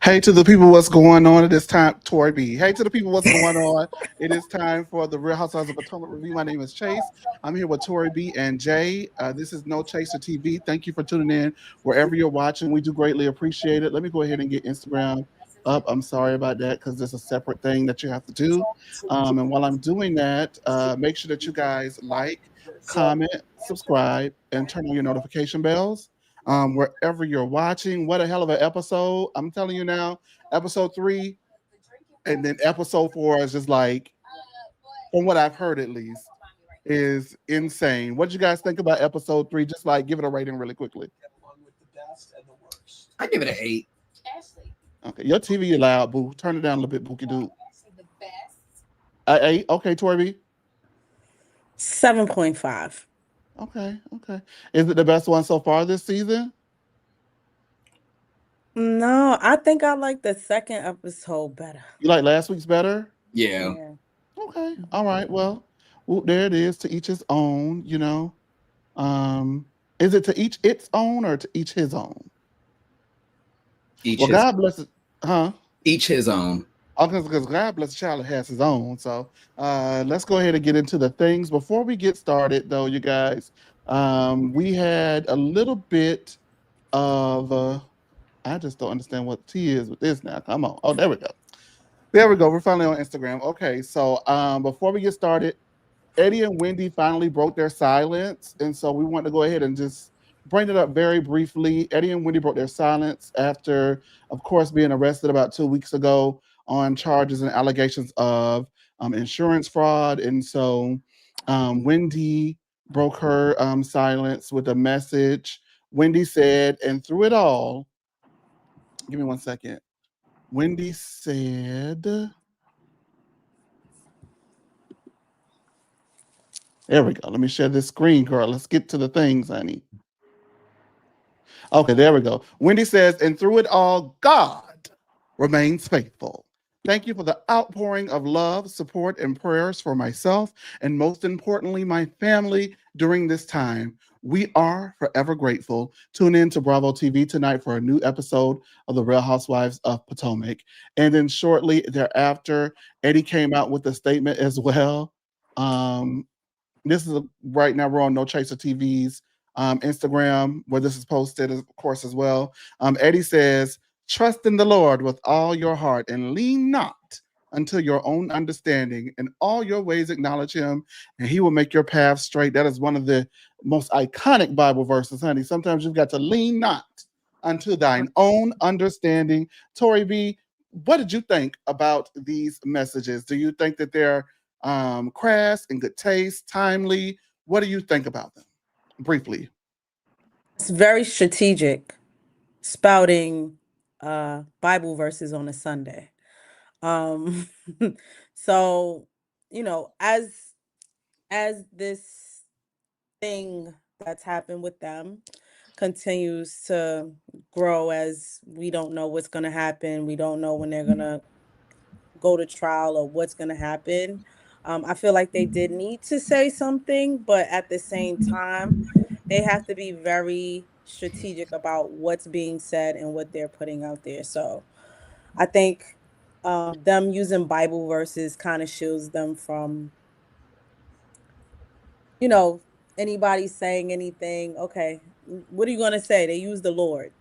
Hey to the people, what's going on? It is time, Tori B. Hey to the people, what's going on? It is time for the Real Housewives of Potomac review. My name is Chase. I'm here with Tori B and Jay. This is No Chaser TV. Thank you for tuning in wherever you're watching. We do greatly appreciate it. Let me go ahead and get Instagram up. I'm sorry about that because there's a separate thing that you have to do. And while I'm doing that, make sure that you guys like, comment, subscribe, and turn on your notification bells wherever you're watching. What a hell of an episode. I'm telling you now, episode 3 and then episode 4 is just like, from what I've heard at least, is insane. What did you guys think about episode 3? Just like give it a rating really quickly. I give it an 8. Okay, your TV is loud, boo. Turn it down a little bit, Bookie Dude. 8. Okay, Torby. 7.5. Okay, okay. Is it the best one so far this season? No, I think I like the second episode better. You like last week's better? Yeah. Okay. All right. Well, there it is. To each his own. You know. Is it to each its own or to each his own? God bless it. Huh? Each his own. Because God bless the child has his own. So let's go ahead and get into the things. Before we get started, though, you guys, we had a little bit of. I just don't understand what T is with this now. Come on. Oh, there we go. There we go. We're finally on Instagram. Okay, so before we get started, Eddie and Wendy finally broke their silence. And so we want to go ahead and just bring it up very briefly. Eddie and Wendy broke their silence after, of course, being arrested about 2 weeks ago on charges and allegations of insurance fraud. And so Wendy broke her silence with a message. Wendy said, and through it all, give me 1 second. Wendy said, there we go. Let me share this screen, girl. Let's get to the things, honey. Okay, there we go. Wendy says, and through it all, God remains faithful. Thank you for the outpouring of love, support, and prayers for myself, and most importantly, my family during this time. We are forever grateful. Tune in to Bravo TV tonight for a new episode of The Real Housewives of Potomac. And then shortly thereafter, Eddie came out with a statement as well. This is right now we're on No Chaser TV's Instagram where this is posted, of course, as well. Eddie says, trust in the Lord with all your heart and lean not until your own understanding. In all your ways acknowledge him, and he will make your path straight. That is one of the most iconic Bible verses, honey. Sometimes you've got to lean not unto thine own understanding. Tori B, what did you think about these messages? Do you think that they're crass, in good taste, timely? What do you think about them? Briefly. It's very strategic, spouting Bible verses on a Sunday. So, as this thing that's happened with them continues to grow, as we don't know what's going to happen, we don't know when they're going to go to trial or what's going to happen. I feel like they did need to say something, but at the same time, they have to be very strategic about what's being said and what they're putting out there. So I think them using Bible verses kind of shields them from, anybody saying anything. Okay, what are you going to say? They use the Lord.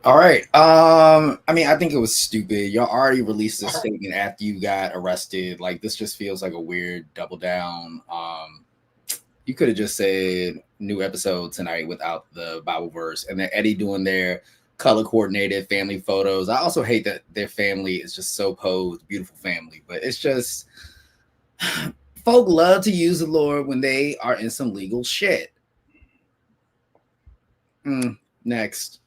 All right. I mean, I think it was stupid. Y'all already released a statement after you got arrested. Like, this just feels like a weird double down. You could have just said new episode tonight without the Bible verse, and then Eddie doing their color coordinated family photos. I also hate that their family is just so posed, beautiful family, but it's just folk love to use the Lord when they are in some legal shit. Next.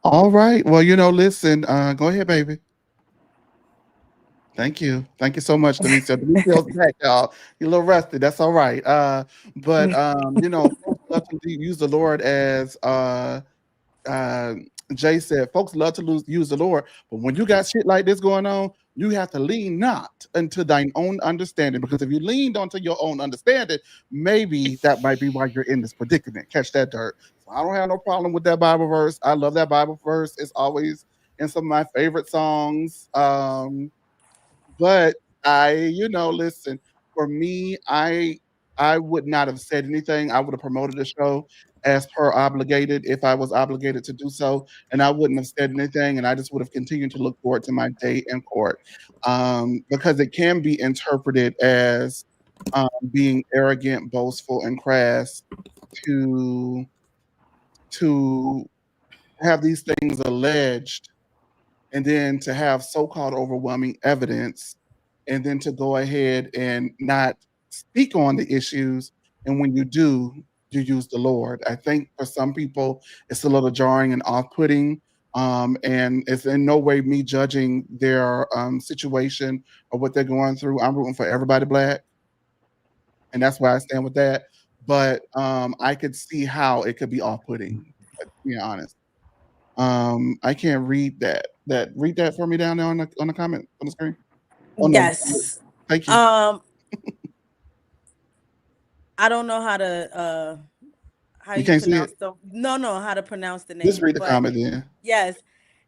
All right. Well, listen, go ahead, baby. Thank you. Thank you so much, Denise. Denise back, y'all. You're a little rusty. That's all right. But folks love to use the Lord as Jay said, folks love to use the Lord, but when you got shit like this going on, you have to lean not unto thine own understanding. Because if you leaned onto your own understanding, maybe that might be why you're in this predicament. Catch that, Dirt. So I don't have no problem with that Bible verse. I love that Bible verse. It's always in some of my favorite songs. But listen, for me, I would not have said anything. I would have promoted the show as per obligated if I was obligated to do so, and I wouldn't have said anything, and I just would have continued to look forward to my day in court, because it can be interpreted as being arrogant, boastful, and crass to have these things alleged, and then to have so-called overwhelming evidence, and then to go ahead and not speak on the issues. And when you do, you use the Lord. I think for some people, it's a little jarring and off-putting. And it's in no way me judging their situation or what they're going through. I'm rooting for everybody Black, and that's why I stand with that. But I could see how it could be off-putting, to be honest. I can't read that. Read that for me down there on the comment on the screen. Oh no, Yes. thank you. I don't know how to how You you can't see pronounce it? how to pronounce the name. Just read the but comment then. yes.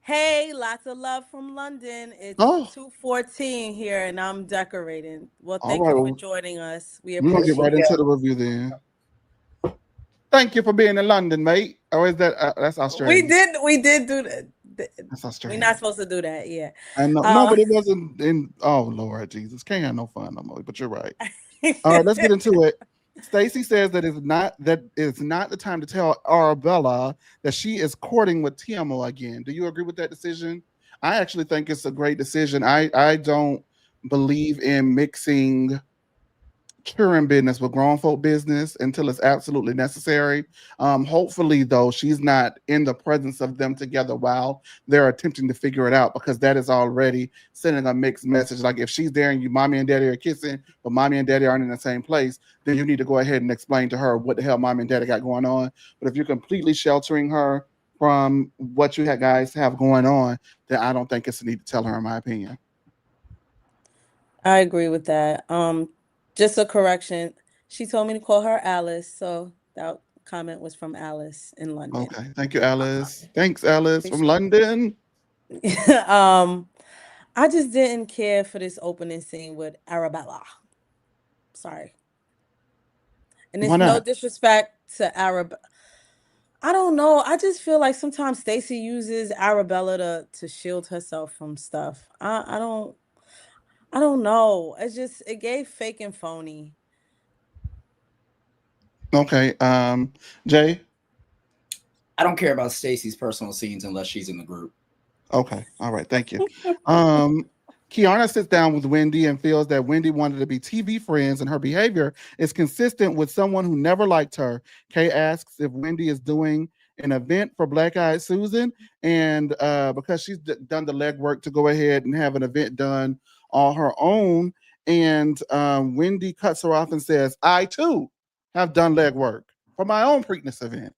Hey, lots of love from London. It's Oh, 2:14 here and I'm decorating. Well, all thank right. you for Well, joining us. We we're gonna get appreciate right it. into the review then. Thank you for being in London, mate. Or is that that's Australia? We did do that. That's We're Australia. not supposed to do that, yeah. I know. No, but it wasn't in. Oh Lord Jesus, can't have no fun no more. But you're right. All right, let's get into it. Stacy says that it's not the time to tell Arabella that she is courting with Tiamo again. Do you agree with that decision? I actually think it's a great decision. I don't believe in mixing children business with grown folk business until it's absolutely necessary. Hopefully, though, she's not in the presence of them together while they're attempting to figure it out, because that is already sending a mixed message. Like if she's there and you, mommy and daddy are kissing, but mommy and daddy aren't in the same place, then you need to go ahead and explain to her what the hell mommy and daddy got going on. But if you're completely sheltering her from what you guys have going on, then I don't think it's a need to tell her, in my opinion. I agree with that. Just a correction. She told me to call her Alice, so that comment was from Alice in London. Okay, thank you, Alice. Thanks, Alice from London. I just didn't care for this opening scene with Arabella. Sorry. And Why it's no not? disrespect to Arabella. I don't know. I just feel like sometimes Stacey uses Arabella to shield herself from stuff. I don't know. It gave fake and phony. Okay, Jay. I don't care about Stacey's personal scenes unless she's in the group. Okay, all right, thank you. Kiana sits down with Wendy and feels that Wendy wanted to be TV friends, and her behavior is consistent with someone who never liked her. Kay asks if Wendy is doing an event for Black Eyed Susan, and because she's done the legwork to go ahead and have an event done on her own, and Wendy cuts her off and says, "I too have done legwork for my own Preakness event."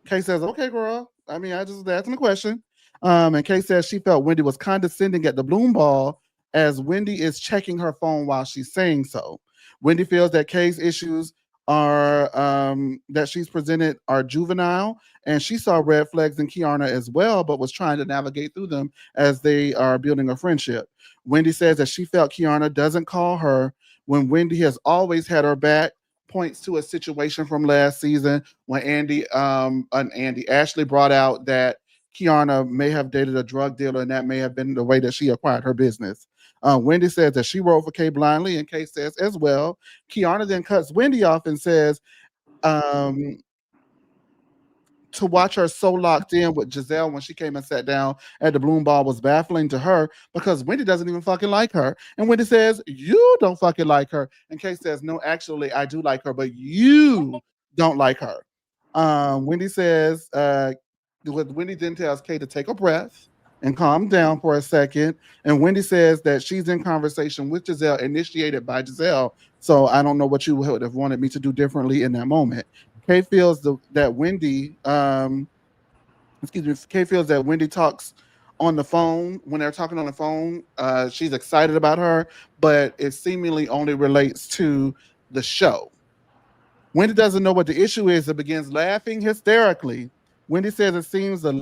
Kay says, "Okay, girl. I mean, I just was asking a question." And Kay says she felt Wendy was condescending at the Bloom Ball, as Wendy is checking her phone while she's saying so. Wendy feels that Kay's issues are that she's presented are juvenile, and she saw red flags in Kiana as well, but was trying to navigate through them as they are building a friendship. Wendy says that she felt Kiana doesn't call her when Wendy has always had her back, points to a situation from last season when Ashley brought out that Kiana may have dated a drug dealer, and that may have been the way that she acquired her business. Wendy says that she wrote for Kay blindly, and Kay says as well. Kiana then cuts Wendy off and says, to watch her so locked in with Giselle when she came and sat down at the Bloom Ball was baffling to her, because Wendy doesn't even fucking like her. And Wendy says, "You don't fucking like her." And Kay says, "No, actually, I do like her, but you don't like her." Wendy says, Wendy then tells Kay to take a breath and calm down for a second. And Wendy says that she's in conversation with Giselle, initiated by Giselle. So I don't know what you would have wanted me to do differently in that moment. Kay feels that Wendy excuse me, Kay feels that Wendy talks on the phone. When they're talking on the phone, she's excited about her, but it seemingly only relates to the show. Wendy doesn't know what the issue is and begins laughing hysterically. Wendy says it seems the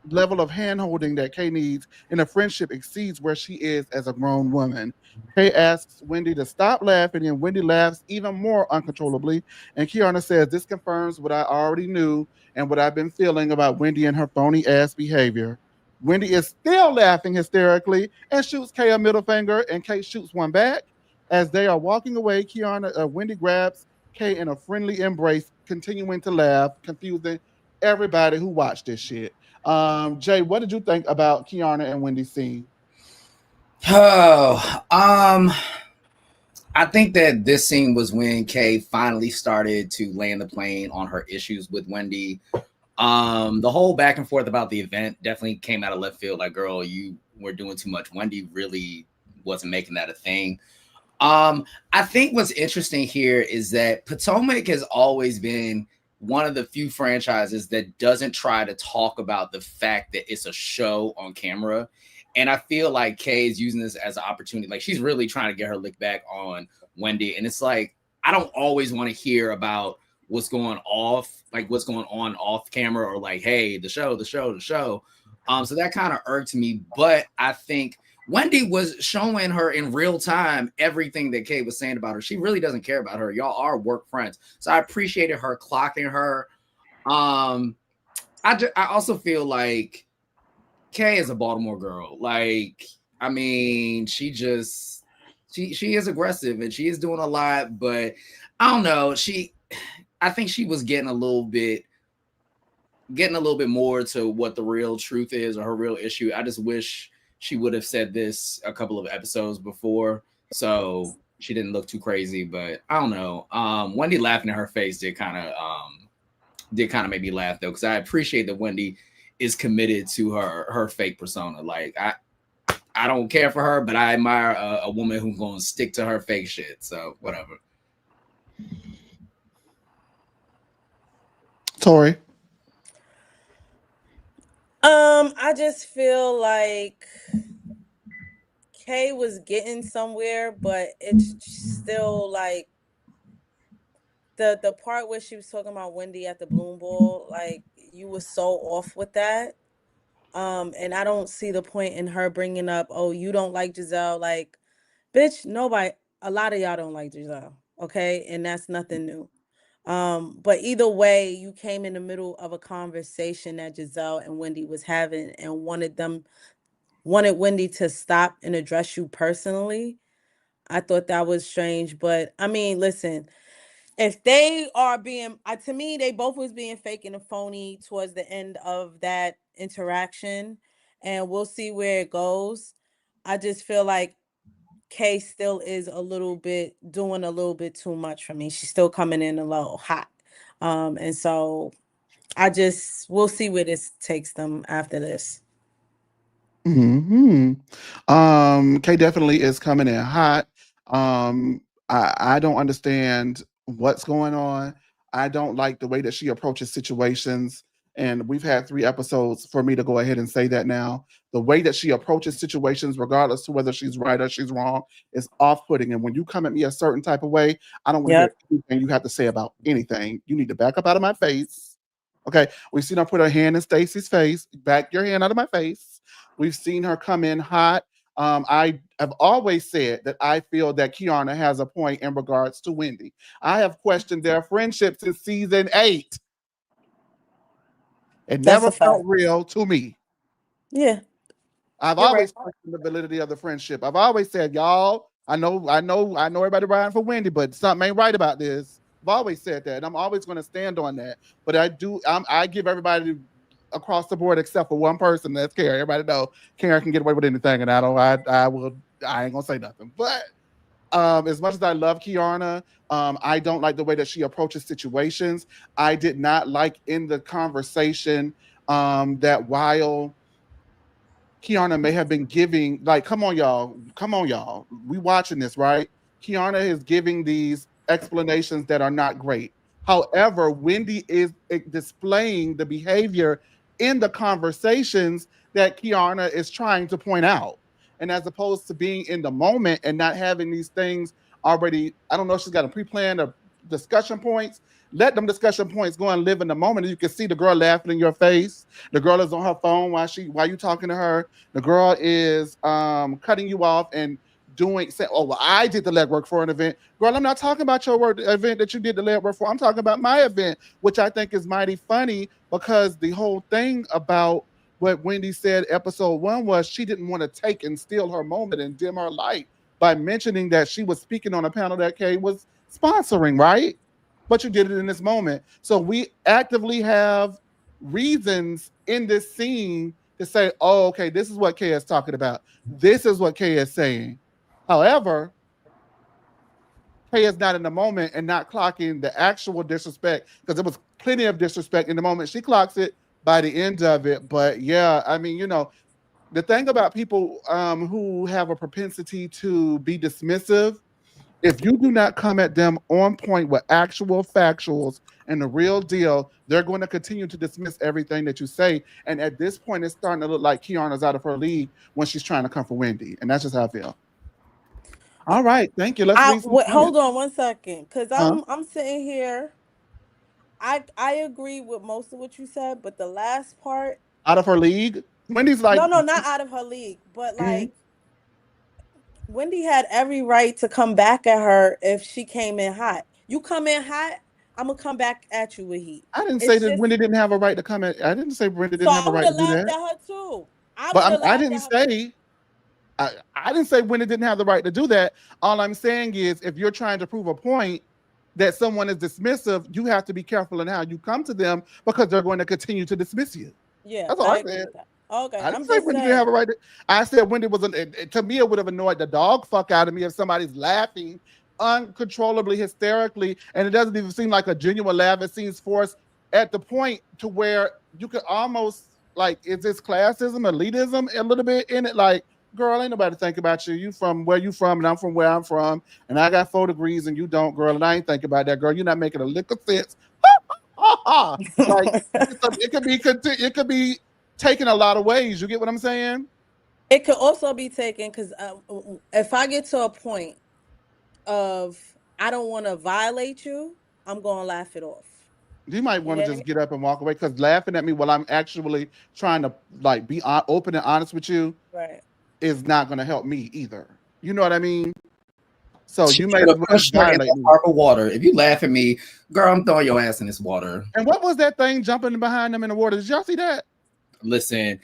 level of handholding that Kay needs in a friendship exceeds where she is as a grown woman. Kay asks Wendy to stop laughing, and Wendy laughs even more uncontrollably. And Kiana says this confirms what I already knew and what I've been feeling about Wendy and her phony ass behavior. Wendy is still laughing hysterically and shoots Kay a middle finger, and Kay shoots one back. As they are walking away, Wendy grabs Kay in a friendly embrace, continuing to laugh, confusing everybody who watched this shit. Jay, what did you think about Kiana and Wendy's scene? Oh, I think that this scene was when Kay finally started to land the plane on her issues with Wendy. The whole back and forth about the event definitely came out of left field. Like, girl, you were doing too much. Wendy really wasn't making that a thing. I think what's interesting here is that Potomac has always been one of the few franchises that doesn't try to talk about the fact that it's a show on camera. And I feel like Kay is using this as an opportunity. Like, she's really trying to get her lick back on Wendy. And it's like, I don't always want to hear about what's going off, like what's going on off camera, or like, hey, the show. So that kind of irked me. But I think Wendy was showing her in real time everything that Kay was saying about her. She really doesn't care about her. Y'all are work friends. So I appreciated her clocking her. I also feel like Kay is a Baltimore girl. Like, I mean, she is aggressive and she is doing a lot, but I don't know. I think she was getting a little bit more to what the real truth is or her real issue. I just wish she would have said this a couple of episodes before, so she didn't look too crazy. But I don't know. Wendy laughing in her face did kind of make me laugh though, because I appreciate that Wendy is committed to her fake persona. Like, I don't care for her, but I admire a woman who's going to stick to her fake shit. So whatever. Tori. I just feel like Kay was getting somewhere, but it's still like the part where she was talking about Wendy at the Bloom Ball, like, you were so off with that. And I don't see the point in her bringing up, oh, you don't like Giselle. Like, bitch, nobody, a lot of y'all don't like Giselle, okay? And that's nothing new. But either way, you came in the middle of a conversation that Giselle and Wendy was having and wanted Wendy to stop and address you personally. I thought that was strange, but I mean, listen, if they are being, to me, they both was being fake and phony towards the end of that interaction, and we'll see where it goes. I just feel like Kay still is doing a little bit too much for me. She's still coming in a little hot. And so we'll see where this takes them after this. Hmm. Kay definitely is coming in hot. I don't understand what's going on. I don't like the way that she approaches situations. And we've had 3 episodes for me to go ahead and say that now. The way that she approaches situations, regardless to whether she's right or she's wrong, is off-putting. And when you come at me a certain type of way, I don't want to hear anything you have to say about anything. You need to back up out of my face. Okay. We've seen her put her hand in Stacy's face. Back your hand out of my face. We've seen her come in hot. I have always said that I feel that Kiana has a point in regards to Wendy. I have questioned their friendship since season 8. It That's never a felt fact. real to me. Yeah, I've you're right. always questioned the validity of the friendship. I've always said, y'all, I know everybody riding for Wendy, but something ain't right about this. I've always said that, and I'm always going to stand on that. But I give everybody across the board except for one person, that's Karen. Everybody know Karen can get away with anything, and I ain't gonna say nothing. But as much as I love Kiana, I don't like the way that she approaches situations. I did not like in the conversation that while Kiana may have been giving, like, come on, y'all. We watching this, right? Kiana is giving these explanations that are not great. However, Wendy is displaying the behavior in the conversations that Kiana is trying to point out. And as opposed to being in the moment and not having these things already, I don't know if she's got a pre-planned or discussion points. Let them discussion points go and live in the moment. And you can see the girl laughing in your face. The girl is on her phone while you talking to her. The girl is cutting you off and doing say, oh well, I did the legwork for an event. Girl, I'm not talking about your event that you did the legwork for. I'm talking about my event, which I think is mighty funny because the whole thing about what Wendy said episode 1 was she didn't want to take and steal her moment and dim her light by mentioning that she was speaking on a panel that Kay was sponsoring, right? But you did it in this moment. So we actively have reasons in this scene to say, oh, okay, this is what Kay is talking about. This is what Kay is saying. However, Kay is not in the moment and not clocking the actual disrespect because there was plenty of disrespect in the moment. She clocks it by the end of it. But yeah, I mean, the thing about people who have a propensity to be dismissive, if you do not come at them on point with actual factuals and the real deal, they're going to continue to dismiss everything that you say. And at this point, it's starting to look like Kiana's out of her league when she's trying to come for Wendy. And that's just how I feel. All right, thank you. Let's read some comments. Hold on one second, because Huh? I'm sitting here. I agree with most of what you said, but the last part, Out of her league? Wendy's like, no, not out of her league, but Mhm. Wendy had every right to come back at her if she came in hot. You come in hot, I'm gonna come back at you with heat. I didn't say It's that just Wendy didn't have a right to come at. I didn't say Wendy so didn't have I a would right to have do laughed that. at her too. I would But have I laughed didn't at her. say I didn't say Wendy didn't have the right to do that. All I'm saying is if you're trying to prove a point that someone is dismissive, you have to be careful in how you come to them because they're going to continue to dismiss you. Yeah, That's all I I agree said. with that. Okay, I didn't I'm say just Wendy didn't have saying. a right to. I said Wendy was to me it would have annoyed the dog fuck out of me if somebody's laughing uncontrollably, hysterically, and it doesn't even seem like a genuine laugh. It seems forced at the point to where you could almost like, is this classism, elitism a little bit in it? Like, girl, ain't nobody think about you. You from where you from, and I'm from where I'm from, and I got 4 degrees and you don't, girl, and I ain't think about that, girl. You're not making a lick of sense. Like it could be taken a lot of ways. You get what I'm saying? It could also be taken because if I get to a point of I don't want to violate you, I'm gonna laugh it off. You might You want to get just me? get up and walk away because laughing at me while I'm actually trying to like be open and honest with you Right. is not going to help me either. You know what I mean? So She you may should as have well just pushed her in violate the me. harbor water. If you laugh at me, girl, I'm throwing your ass in this water. And what was that thing jumping behind them in the water? Did y'all see that? Listen,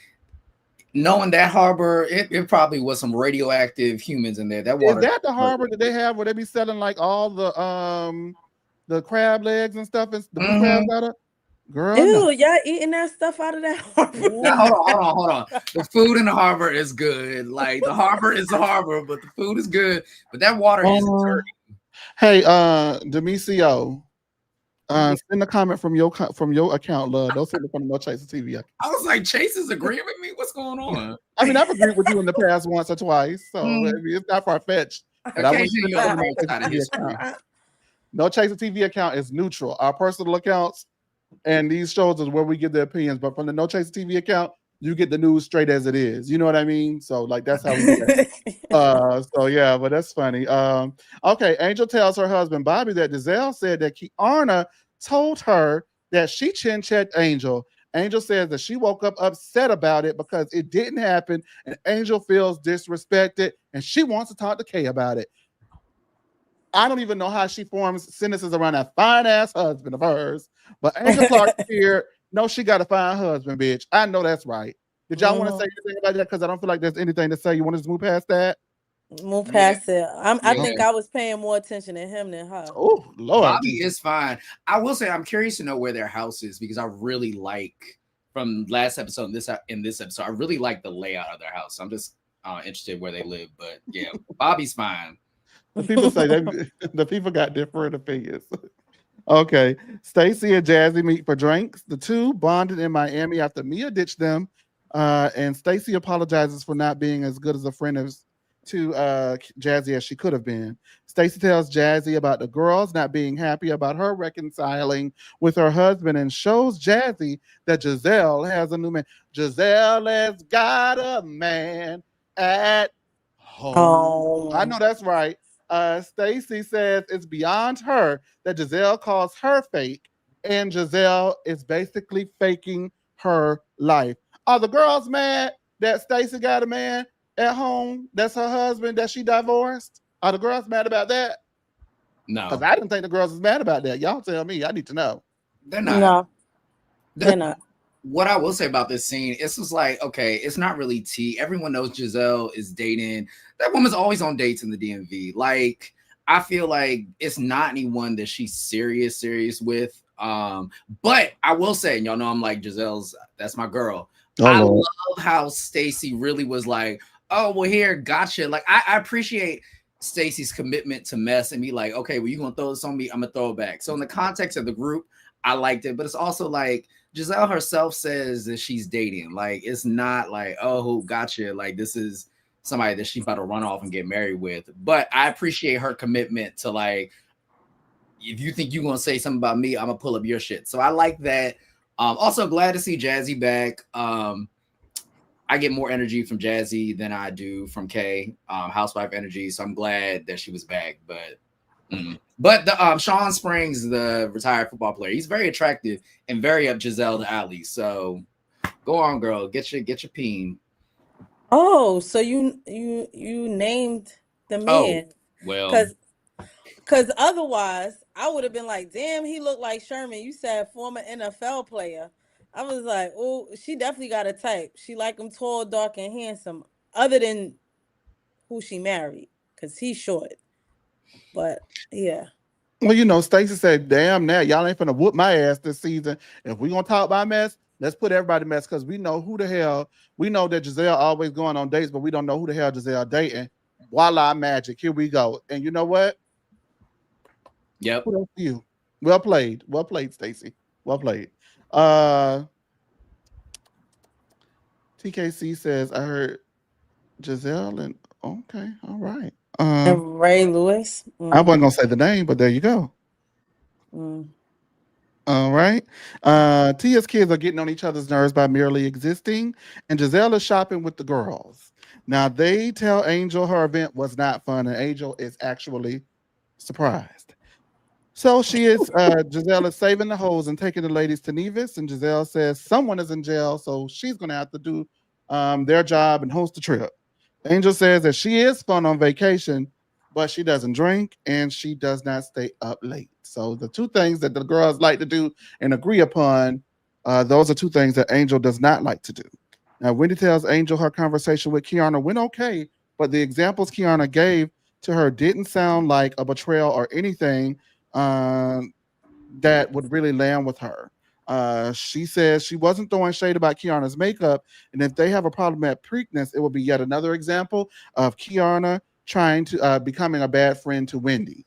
knowing that harbor, it probably was some radioactive humans in there. That Is water. that the harbor that they have where they be selling like all the crab legs and stuff and the blue crabs out of? Girl, no. Ew, y'all eating that stuff out of that harbor. Now hold on. The food in the harbor is good. Like the harbor is the harbor, but the food is good. But that water is dirty. Hey, Demisio, send a comment from your account, love. Don't send it from the No Chaser TV account. I was like, Chase is agreeing with me. What's going on? I mean, I've agreed with you in the past once or twice, so I mean, it's not far fetched. But I wouldn't Occasionally, send it you're from on the the No wrong Chaser side of TV history. account. No Chaser TV account is neutral. Our personal accounts and these shows is where we give the opinions, but from the No Chaser TV account, you get the news straight as it is. You know what I mean? So like that's how we do that. So yeah, but that's funny. Okay, Angel tells her husband Bobby that Giselle said that Kiana told her that she chin checked Angel. Angel says that she woke up upset about it because it didn't happen, and Angel feels disrespected, and she wants to talk to Kay about it. I don't even know how she forms sentences around that fine ass husband of hers, but Angel Clark here, no, she got a fine husband, bitch. I know that's right. Did y'all want to say anything about that? Because I don't feel like there's anything to say. You want to just move past that? Move past it. I Yeah. think I was paying more attention to him than her. Oh Lord, Bobby is fine. I will say I'm curious to know where their house is because I really like from last episode in this episode. I really like the layout of their house. I'm just interested where they live, but yeah, Bobby's fine. the people say the people got different opinions. Okay, Stacy and Jazzy meet for drinks. The two bonded in Miami after Mia ditched them, and Stacy apologizes for not being as good as a friend as to Jazzy as she could have been. Stacey tells Jazzy about the girls not being happy about her reconciling with her husband and shows Jazzy that Giselle has a new man. Giselle has got a man at home. I Oh, know that's right. Stacey says it's beyond her that Giselle calls her fake, and Giselle is basically faking her life. Are the girls mad that Stacey got a man at home that's her husband that she divorced? Are the girls mad about that? Because No, I didn't think the girls was mad about that. Y'all tell me. I need to know. they're not. no, they're not. What I will say about this scene, it's just like, okay, it's not really tea. Everyone knows Giselle is dating. That woman's always on dates in the DMV. Like, I feel like it's not anyone that she's serious with. But I will say, and y'all know I'm like Giselle's, that's my girl. Oh, I Lord. love how Stacey really was like, oh, well, here, gotcha. Like, I appreciate Stacey's commitment to mess and be like, okay, well, you're gonna throw this on me, I'm gonna throw it back. So in the context of the group, I liked it, but it's also like Giselle herself says that she's dating. Like, it's not like, oh, gotcha. Like, this is somebody that she's about to run off and get married with. But I appreciate her commitment to, like, if you think you're going to say something about me, I'm going to pull up your shit. So I like that. Also glad to see Jazzy back. I get more energy from Jazzy than I do from Kay, housewife energy. So I'm glad that she was back. But the Sean Springs, the retired football player, he's very attractive and very up Giselle to Ali. So go on, girl, get your peen. Oh, so you named the man. Well, Cause otherwise I would have been like, damn, he looked like Sherman. You said former NFL player. I was like, oh, she definitely got a type. She like him tall, dark, and handsome. Other than who she married, cause he's short. But yeah. Well, you know, Stacey said, damn, now y'all ain't finna whoop my ass this season. If we gonna talk about mess, let's put everybody mess because we know who the hell, we know that Giselle always going on dates, but we don't know who the hell Giselle dating. Voila, magic. Here we go. And you know what? yep. Kudos to you. Well played. Well played, Stacey. Well played. TKC says, I heard Giselle and okay, all right. And Ray Lewis. I wasn't gonna say the name, but there you go. All right. Tia's kids are getting on each other's nerves by merely existing, and Giselle is shopping with the girls. Now they tell Angel her event was not fun, and Angel is actually surprised. So she is Giselle is saving the hoes and taking the ladies to Nevis, and Giselle says someone is in jail, so she's gonna have to do their job and host the trip. Angel says that she is fun on vacation, but she doesn't drink and she does not stay up late. So the two things that the girls like to do and agree upon, those are two things that Angel does not like to do. Now, Wendy tells Angel her conversation with Kiana went okay, but the examples Kiana gave to her didn't sound like a betrayal or anything that would really land with her. She says she wasn't throwing shade about Kiana's makeup, and if they have a problem at Preakness, it will be yet another example of Kiana trying to becoming a bad friend to Wendy.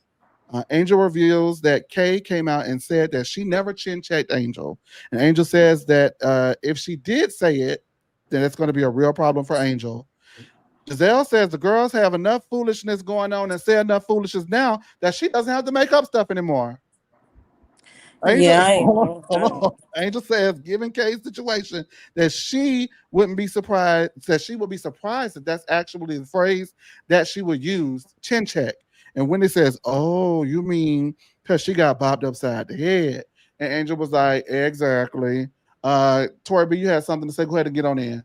Angel reveals that Kay came out and said that she never chin checked Angel, and Angel says that if she did say it, then it's going to be a real problem for Angel. Giselle says the girls have enough foolishness going on and say enough foolishness now that she doesn't have to make up stuff anymore. Angel, Yeah, I ain't hold know. on. Angel says, given Kay's situation, that she wouldn't be surprised, that she would be surprised that that's actually the phrase that she would use, chin check. And when it says, oh, you mean because she got bopped upside the head. And Angel was like, exactly. Tori B, you had something to say. Go ahead and get on in.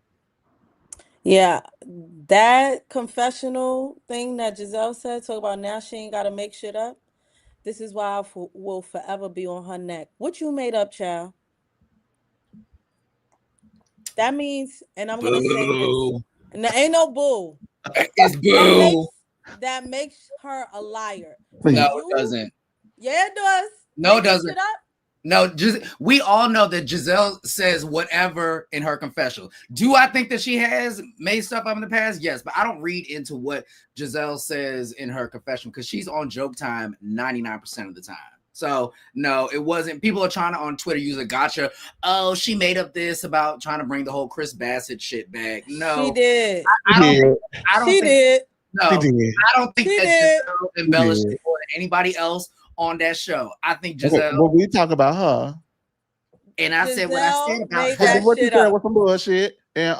Yeah, that confessional thing that Giselle said, talk about now she ain't got to make shit up. This is why I will forever be on her neck. What you made up, child? That means, and I'm gonna say this, and there ain't no bull. It's boo. That makes her a liar. Please. No, it doesn't. Yeah, it does. No, it Making doesn't. shit up? No, just we all know that Giselle says whatever in her confessional. Do I think that she has made stuff up in the past? Yes, but I don't read into what Giselle says in her confession because she's on joke time 99% of the time. So no, it wasn't. People are trying to on Twitter use a gotcha. Oh, she made up this about trying to bring the whole Chris Bassett shit back. No, She did. I don't. She did. No, She did. I don't think She that did. Giselle embellished did. it more than anybody else on that show. I think Okay, Giselle, well, we talk about her. and I said what I said Giselle about made her, that What you shit said up. was some bullshit. and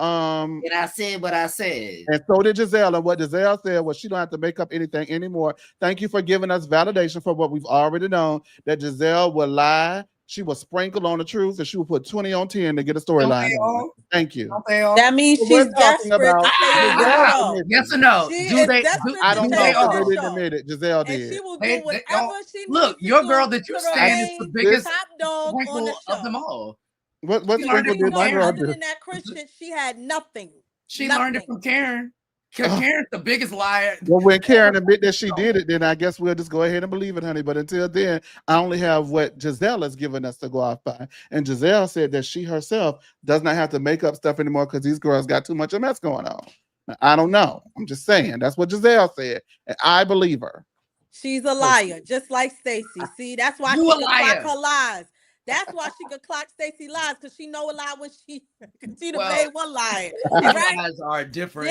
I said what I said. And so did Giselle. And what Giselle said was she don't have to make up anything anymore. Thank you for giving us validation for what we've already known, that Giselle will lie. She will sprinkle on the truth and she will put 20 on 10 to get a Don't storyline they going. all? Thank you. Don't they all? That means So we're she's talking desperate about to stay on this Ah, show. yes or no? She Do is they? desperate I to don't Do stay know they on because all? they this didn't show. admit it. Giselle And did. she will do They whatever all. she Look, needs to your do girl that to you stand is the remain biggest top dog on the sprinkle of them show. all. What She learned sprinkle it You did from know, my girl Karen. other do? than that Christian, she had nothing. She learned it Nothing. from Karen. Ugh. Karen's the biggest liar. Well, when Karen admit that she did it, then I guess we'll just go ahead and believe it, honey. But until then, I only have what Giselle has given us to go off by. And Giselle said that she herself does not have to make up stuff anymore because these girls got too much of a mess going on. Now, I don't know. I'm just saying. That's what Giselle said. And I believe her. She's a liar, just like Stacey. See, that's why You she a could clock liar. her lies. That's why she could clock Stacey lies, because she know a lie when she done Well, made one lie. Your Right? lies are different.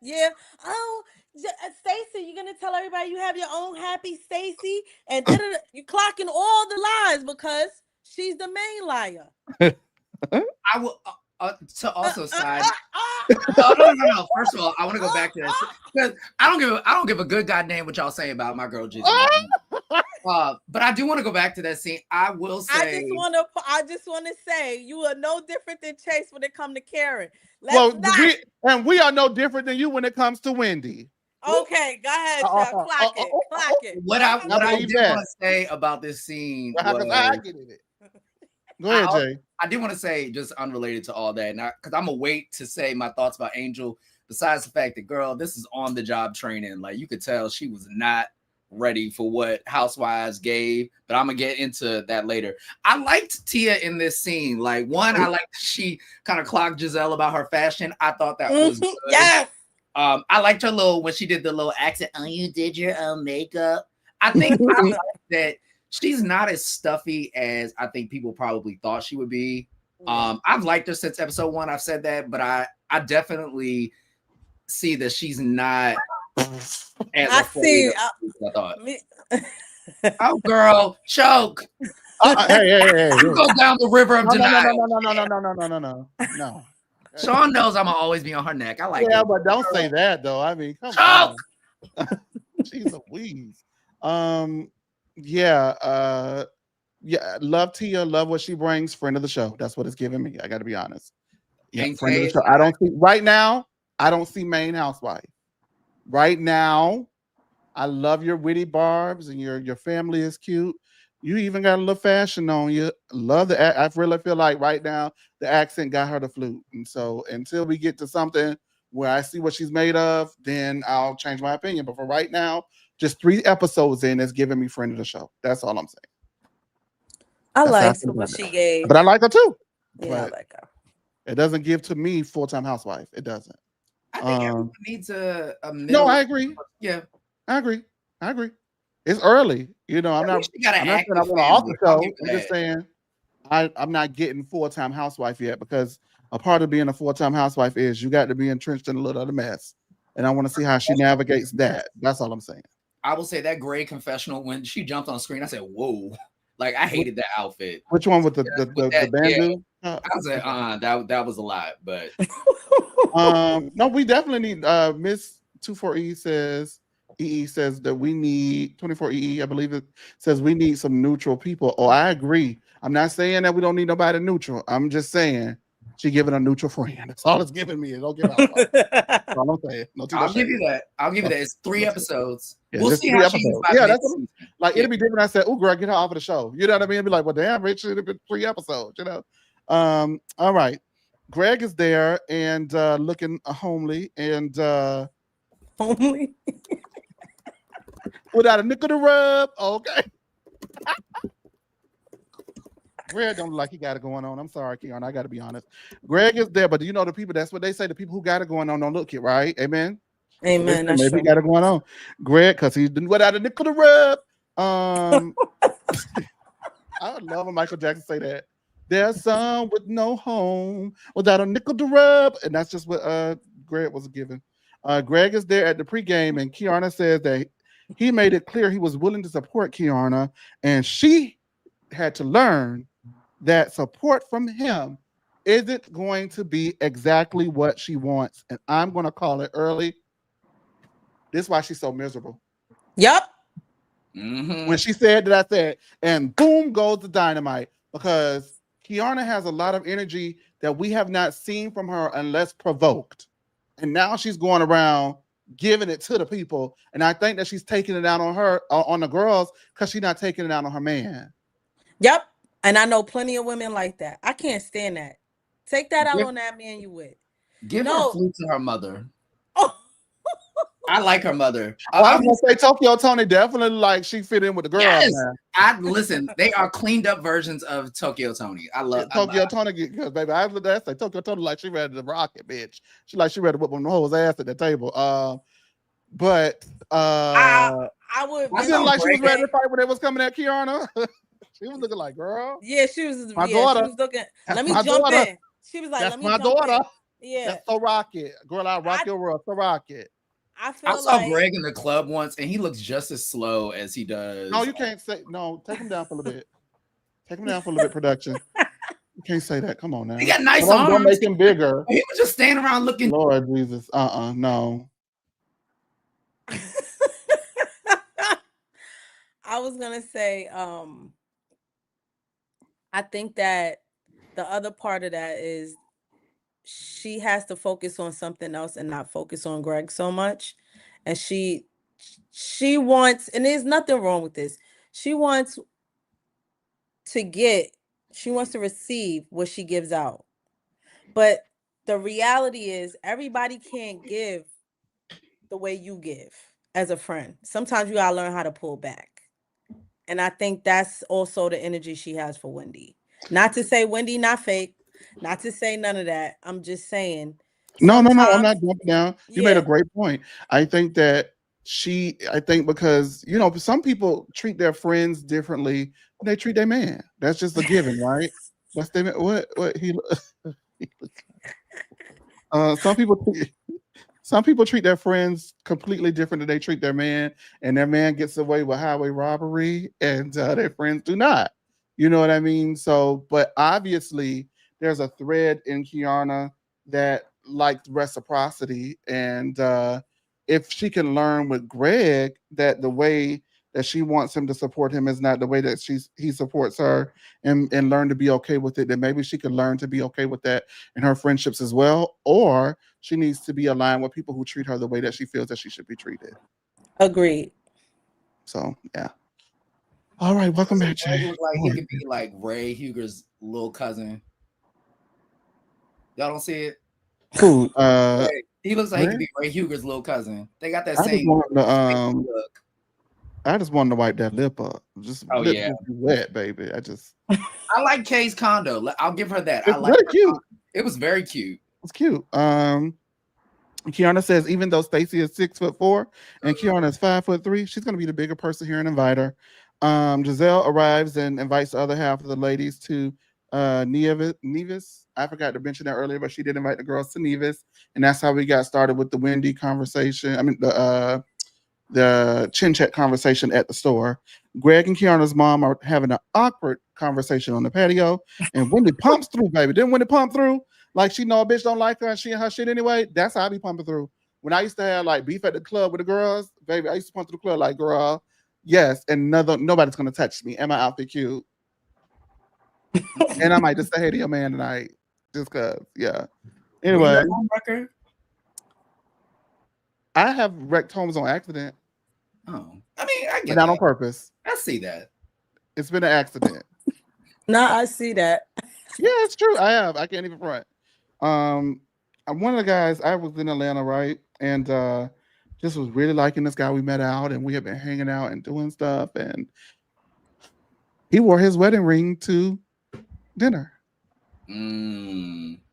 Yeah. Oh, Stacey, you're gonna tell everybody you have your own happy Stacey, and you clocking all the lies because she's the main liar. I will to also side. No. First of all, I want to go back to that because I don't give a good goddamn what y'all say about my girl Jizzy. But I do want to go back to that scene. I will say. I just want to say you are no different than Chase when it comes to Karen. We are no different than you when it comes to Wendy. Okay, go ahead, Chuck. Clock it. What I did believe that. want to say about this scene was, I get it. Go ahead, Jay. I did want to say, just unrelated to all that, because I'm gonna wait to say my thoughts about Angel. Besides the fact that, girl, this is on the job training. Like, you could tell she was not ready for what Housewives gave, but I'm gonna get into that later. I liked Tia in this scene. Like, one, I liked she kind of clocked Giselle about her fashion. I thought that was good. Yes. I liked her when she did the little accent. Oh, you did your own makeup. I think I like that she's not as stuffy as I think people probably thought she would be. I've liked her since episode 1. I've said that, but I definitely see that she's not as afraid I thought. Oh, girl, choke. Hey. You go down the river of denial. No. Sean knows I'm gonna always be on her neck. I like Yeah, her. but don't say that though. I mean, come Choke. on. She's a wheeze. Yeah, love Tia, love what she brings. Friend of the show. That's what it's giving me. I got to be honest. Yeah, friend of the show. I don't see right now. I don't see main housewife. Right now, I love your witty barbs and your family is cute. You even got a little fashion on you. Love the. I really feel like right now the accent got her the flute, and so until we get to something where I see what she's made of, then I'll change my opinion. But for right now, just 3 episodes in, it's giving me friend of the show. That's all I'm saying. I like what she gave, but I like her too. Yeah, I like her. It doesn't give to me full-time housewife. It doesn't. I think everyone needs a no. I agree. Yeah, I agree. It's early. You know, I'm not saying I want to off the show. I'm just saying I'm not getting full-time housewife yet, because a part of being a full-time housewife is you got to be entrenched in a little of the mess. And I want to see how she navigates that. That's all I'm saying. I will say that gray confessional, when she jumped on the screen, I said, whoa. Like, I hated that outfit. Which one with the bamboo? Yeah. I said, that was a lot, but no, we definitely need Miss 24E says that we need 24EE, I believe it says we need some neutral people. Oh, I agree. I'm not saying that we don't need nobody neutral. I'm just saying she giving a neutral friend. That's all it's giving me. It don't give out. That's all I'm saying. I'll give you that. It's 3 episodes. Yeah, we'll see how she is. Yeah, that's like it'll be different. I said, "Oh, girl, get her off of the show." You know what I mean? It'd be like, "Well, damn, Rich, it'd been 3 episodes." You know. All right. Greg is there and looking homely and homely without a nickel to rub. Okay. Greg don't look like he got it going on. I'm sorry, Keon. I got to be honest. Greg is there, but do you know the people? That's what they say. The people who got it going on don't look it, right? Amen. Amen. So maybe he got it going on. Greg, because he's without a nickel to rub. I would love when Michael Jackson say that. There's some with no home without a nickel to rub, and that's just what Greg was given. Greg is there at the pregame, and Kiana says that he made it clear he was willing to support Kiana, and she had to learn that support from him isn't going to be exactly what she wants. And I'm going to call it early. This is why she's so miserable. Yep. Mm-hmm. When she said that, I said, and boom goes the dynamite, because Kiana has a lot of energy that we have not seen from her unless provoked. And now she's going around giving it to the people. And I think that she's taking it out on her, on the girls, because she's not taking it out on her man. Yep. And I know plenty of women like that. I can't stand that. Take that out Give- on that man you with. Give her No. a flute to her mother. Oh, I like her mother. Well, I was gonna say Tokyo Tony definitely like she fit in with the girls. Yes. Now. I listen. They are cleaned up versions of Tokyo Tony. I love Tokyo Tony, because baby, I was that say Tokyo Tony like she ready to rock it, bitch. She ready to whip on the whole ass at the table. But I would I really didn't like she was say- ready to fight when they was coming at Kiana. She was looking like, girl, Yeah, she was. My yeah, daughter. she was looking. That's Let me my jump daughter. in. She was like, that's "Let me my jump daughter. in." Yeah, That's so rocket, girl. I rock your world, so rocket. I feel I saw like Greg in the club once, and he looks just as slow as he does. No, you can't say no. Take him down for a little bit. Take him down for a little bit. Production. You can't say that. Come on now. He got nice Don't arms. make him bigger. He was just standing around looking. Lord Jesus. No. I was gonna say, I think that the other part of that is she has to focus on something else and not focus on Greg so much. And she wants, and there's nothing wrong with this. She wants to receive what she gives out. But the reality is everybody can't give the way you give as a friend. Sometimes you gotta learn how to pull back. And I think that's also the energy she has for Wendy. Not to say Wendy not fake, not to say none of that. I'm just saying. No. I'm sometimes- not jumping down. You made a great point. I think because, some people treat their friends differently when they treat their man. That's just a given, right? That's what he some people treat their friends completely different than they treat their man, and their man gets away with highway robbery, and their friends do not. You know what I mean? So, but obviously, there's a thread in Kiana that likes reciprocity, and if she can learn with Greg that the way that she wants him to support him is not the way that he supports her, and learn to be okay with it, then maybe she can learn to be okay with that in her friendships as well, or she needs to be aligned with people who treat her the way that she feels that she should be treated. Agreed. So yeah. All right, welcome back, Greg Jay. looks like he could be like Ray Huger's little cousin. Y'all don't see it? Cool. He looks like he could be Ray Huger's little cousin. They got that I just same wanted look. I just wanted to wipe that lip up. Just lip yeah. just be wet, baby. I like Kay's condo. I'll give her that. It's I like really her cute. condo. It was very cute. It's cute. Kiana says even though Stacey is 6'4" and Kiana is 5'3", she's gonna be the bigger person here and invite her. Giselle arrives and invites the other half of the ladies to Nevis. I forgot to mention that earlier, but she did invite the girls to Nevis, and that's how we got started with the Wendy conversation. I mean the chin check conversation at the store. Greg and Kiana's mom are having an awkward conversation on the patio, and Wendy pumps through, baby. Didn't Wendy pump through? Like she know a bitch don't like her and she and her shit anyway. That's how I be pumping through. When I used to have like beef at the club with the girls, baby, I used to pump through the club like, girl, yes, and nobody's gonna touch me. And my outfit cute. And I might just say hey to your man tonight. Just cause, yeah. Anyway. I have wrecked homes on accident. Oh, I mean, I get not that. on purpose. I see that. It's been an accident. No, I see that. Yeah, it's true. I have. I can't even front. I'm one of the guys. I was in Atlanta, right, and just was really liking this guy. We met out, and we had been hanging out and doing stuff, and he wore his wedding ring to dinner.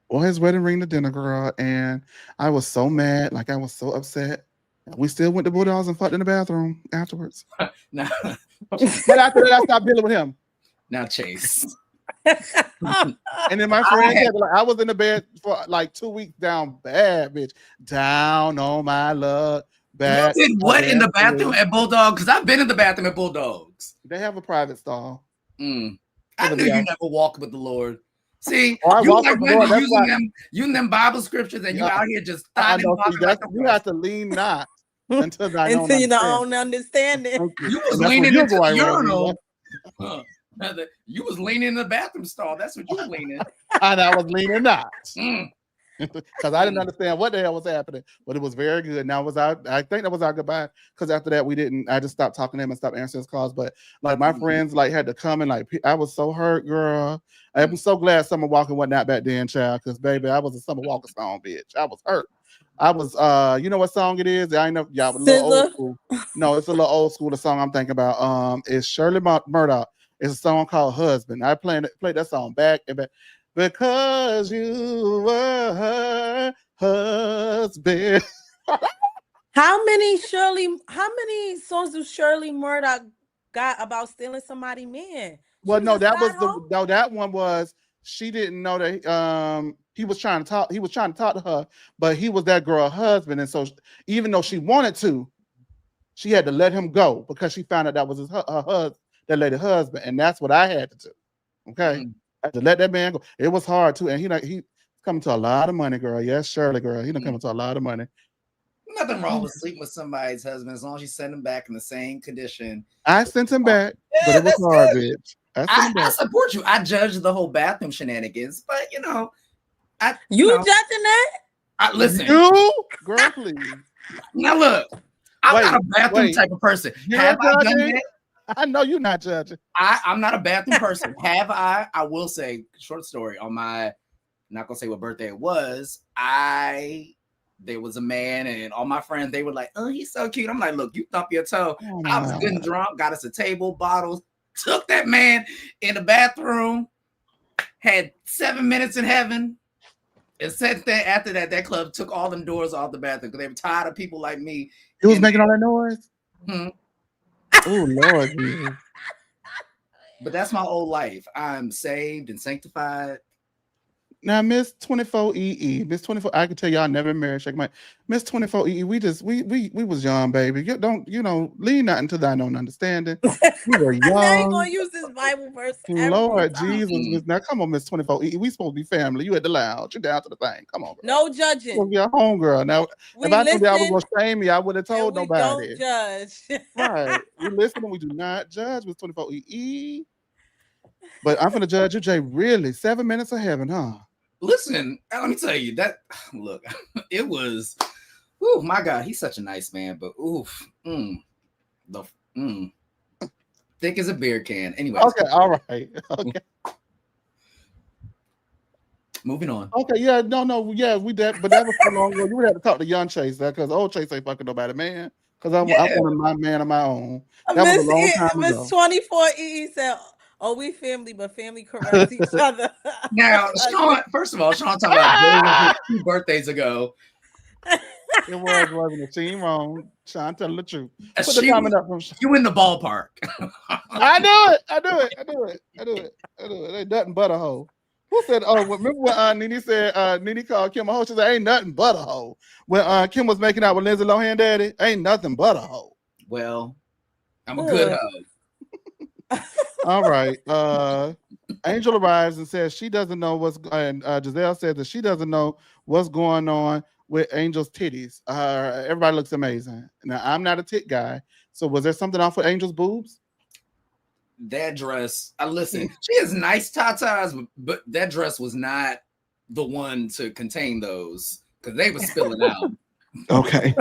Wore his wedding ring to dinner, girl, and I was so mad. Like I was so upset. We still went to Bulldogs and fucked in the bathroom afterwards. Now, but after that, I stopped dealing with him. Now, Chase. And then my friend said, like, I was in the bed for like 2 weeks down bad, bitch. Down on my luck. Bad. You did what in the bathroom at Bulldog? Because I've been in the bathroom at Bulldogs. They have a private stall. I knew you never walked with the Lord. See, I you walk like with the Lord, using them Bible scriptures, and you out here just I know, like you have to lean not until you don't understand it. You was leaning into the urinal. You was leaning in the bathroom stall. That's what you was leaning. And I was leaning not. Because I didn't understand what the hell was happening, but it was very good. Now I think that was our goodbye. Because after that, I just stopped talking to him and stopped answering his calls. But like my friends like had to come and like I was so hurt, girl. I'm so glad Summer Walker wasn't out back then, child. Because baby, I was a Summer Walker song, bitch. I was hurt. I was you know what song it is? I know y'all a little old school. No, it's a little old school. The song I'm thinking about is Shirley Murdoch. It's a song called Husband. I played that song back and back. Because you were her husband. How many songs do Shirley Murdoch got about stealing somebody's man? Well, no, that one was she didn't know that he was trying to talk to her, but he was that girl's husband. And so even though she wanted to, she had to let him go because she found out that was her husband, that lady husband. And that's what I had to do. Okay. I had to let that man go. It was hard too. And he coming to a lot of money, girl. Yes, Shirley, girl. He done coming to a lot of money. Nothing wrong with sleeping with somebody's husband as long as you send him back in the same condition. I sent him back, but it was hard, bitch. I support you. I judge the whole bathroom shenanigans, but you know, you judging that? Listen, you girl, please. Now look, I'm not a bathroom type of person. Have I done that? I know you're not judging. I'm not a bathroom person. Have I? I will say, short story on my. I'm not gonna say what birthday it was. There was a man, and all my friends, they were like, "Oh, he's so cute." I'm like, "Look, you thump your toe." I was getting drunk, got us a table, bottles, took that man in the bathroom, had 7 minutes in heaven, and said that after that club took all them doors off the bathroom because they were tired of people like me. He was making all that noise. Oh Lord Jesus. But that's my old life. I'm saved and sanctified. Now, Miss 24EE, Miss 24, I can tell y'all never married. Shake my Miss 24EE. We was young, baby. You don't, lean not into thine own understanding. We were young. Now you gonna use this Bible verse. Lord Jesus, now come on, Miss 24EE. We supposed to be family. You at the lounge. You down to the thing. Come on, girl. No judging. You're a homegirl. Now, if I knew that I was gonna shame me, I would have told nobody. Don't judge. Right. We listen and we do not judge. Miss 24EE. But I'm gonna judge you, Jay. Really, 7 minutes of heaven, huh? Listen, let me tell you that. Look, it was. Oh my God, he's such a nice man, but thick as a beer can. Anyway. Okay, all right. Okay. Moving on. Okay, yeah, yeah, we did, but that was so long ago. You would have to talk to young Chase because old Chase ain't fucking nobody, man. Because I wanted my man of my own. That was a long time ago. Miss 24EE said, "Oh, we family, but family corrects each other." Now, Sean, first of all, Sean talking about 2 birthdays ago. It wasn't a team wrong. Sean telling the truth. Put the comment up from you in the ballpark. I do it. Ain't nothing but a hoe. Who said, remember when Nene said, Nene called Kim a hoe? She said, ain't nothing but a hoe. When Kim was making out with Lindsay Lohan daddy, ain't nothing but a hoe. Well, I'm a good hoe. All right. Angel arrives and says she doesn't know and Giselle says that she doesn't know what's going on with Angel's titties. Everybody looks amazing. Now, I'm not a tit guy. So was there something off with Angel's boobs? That dress, listen, she has nice tatas, but that dress was not the one to contain those because they were spilling out. Okay.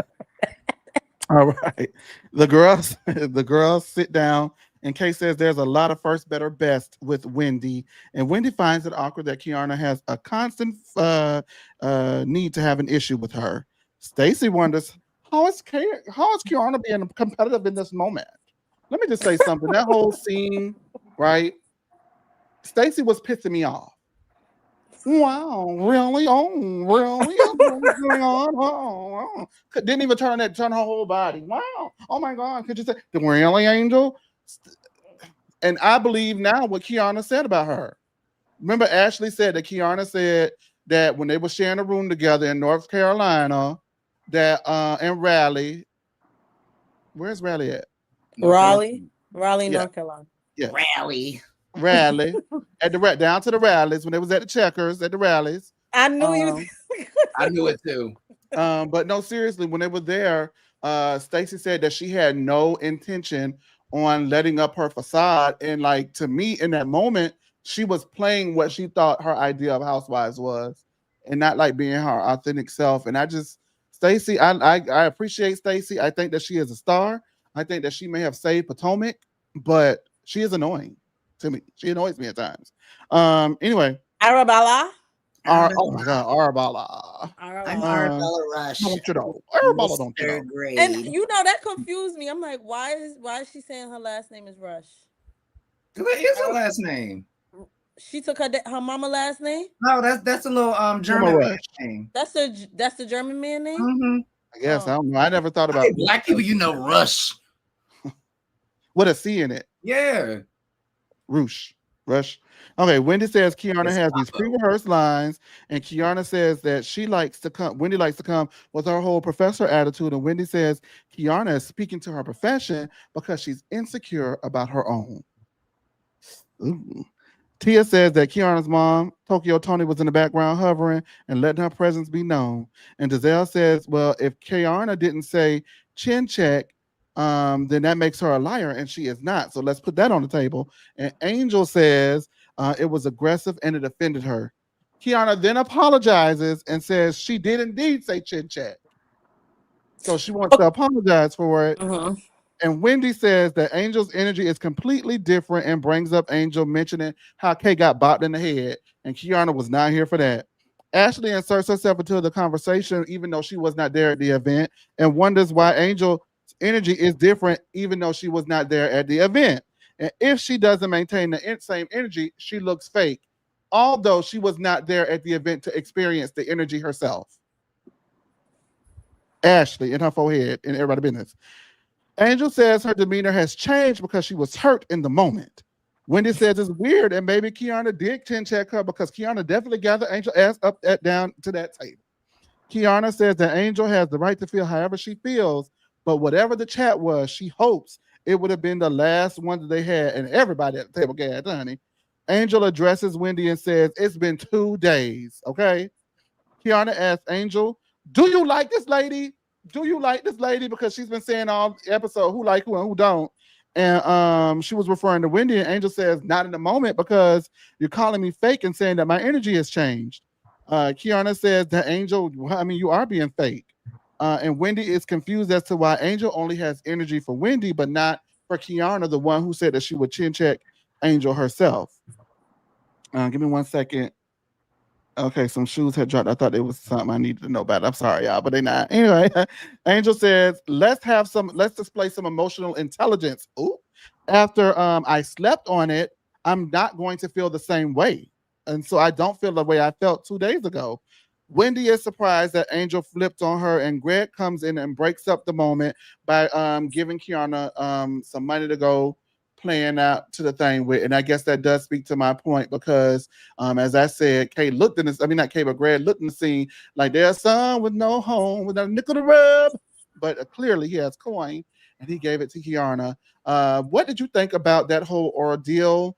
All right. The girls sit down. And Kay says there's a lot of first, better, best with Wendy. And Wendy finds it awkward that Kiana has a constant need to have an issue with her. Stacy wonders, how is Kiana being competitive in this moment? Let me just say something. That whole scene, right? Stacy was pissing me off. Wow, really? Oh, really? What's going on? Oh. Didn't even turn her whole body. Wow. Oh my God. Could you say, really, Angel? And I believe now what Kiana said about her. Remember, Ashley said that Kiana said that when they were sharing a room together in North Carolina, that in Raleigh, where's Raleigh at? North Carolina. Raleigh, Yeah, North Carolina. yeah, Rally. Raleigh at the down to the rallies when they was at the Checkers at the rallies. I knew you. Um, I knew it too. but no, seriously, when they were there, Stacy said that she had no intention on letting up her facade. And like to me, in that moment, she was playing what she thought her idea of housewives was, and not like being her authentic self. And I just Stacy, I appreciate Stacy. I think that she is a star. I think that she may have saved Potomac, but she is annoying to me. She annoys me at times. Anyway, Arabella. Oh my God, Arabella. I'm Arabella. Arabella Rush. Don't you know? Arabella, don't you know? Third grade. And you know that confused me. I'm like, why is she saying her last name is Rush? That is her last name. She took her mama last name. No, that's a little German Rush. name. That's the German man name. Mm-hmm. I guess Oh. I don't know. I never thought about Hey, black people, you know, Rush. with a C in it. Yeah. Rush. Okay, Wendy says Kiana It's has these Papa. pre-rehearsed lines, and Kiana says that Wendy likes to come with her whole professor attitude, and Wendy says Kiana is speaking to her profession because she's insecure about her own. Ooh. Tia says that Kiana's mom, Tokyo Tony, was in the background hovering and letting her presence be known. And Giselle says, well, if Kiana didn't say chin check, then that makes her a liar, and she is not. So let's put that on the table. And Angel says it was aggressive and it offended her. Kiana then apologizes and says she did indeed say chin check. So she wants to apologize for it. Uh-huh. And Wendy says that Angel's energy is completely different and brings up Angel mentioning how Kay got bopped in the head. And Kiana was not here for that. Ashley inserts herself into the conversation, even though she was not there at the event, and wonders why Angel's energy is different, even though she was not there at the event. And if she doesn't maintain the same energy, she looks fake, although she was not there at the event to experience the energy herself. Ashley in her forehead in everybody's business. Angel says her demeanor has changed because she was hurt in the moment. Wendy says it's weird, and maybe Kiana did chin check her because Kiana definitely gathered Angel ass up down to that table. Kiana says that Angel has the right to feel however she feels, but whatever the chat was, she hopes it would have been the last one that they had, and everybody at the table gathered, honey. Angel addresses Wendy and says, it's been 2 days, okay? Kiana asks Angel, do you like this lady? Do you like this lady? Because she's been saying all episode who like who and who don't. And she was referring to Wendy, and Angel says, not in the moment because you're calling me fake and saying that my energy has changed. Kiana says that Angel, well, I mean, you are being fake. And Wendy is confused as to why Angel only has energy for Wendy, but not for Kiana, the one who said that she would chin check Angel herself. Give me 1 second. Okay, some shoes had dropped. I thought it was something I needed to know about. I'm sorry, y'all, but they're not. Anyway, Angel says, let's display some emotional intelligence. Ooh. After I slept on it, I'm not going to feel the same way. And so I don't feel the way I felt 2 days ago. Wendy is surprised that Angel flipped on her, and Greg comes in and breaks up the moment by giving Kiana some money to go playing out to the thing with. And I guess that does speak to my point because as I said, Kay looked in this, I mean not Kay, but Greg looked in the scene like there's son with no home, without a nickel to rub. But clearly he has coin and he gave it to Kiana. What did you think about that whole ordeal,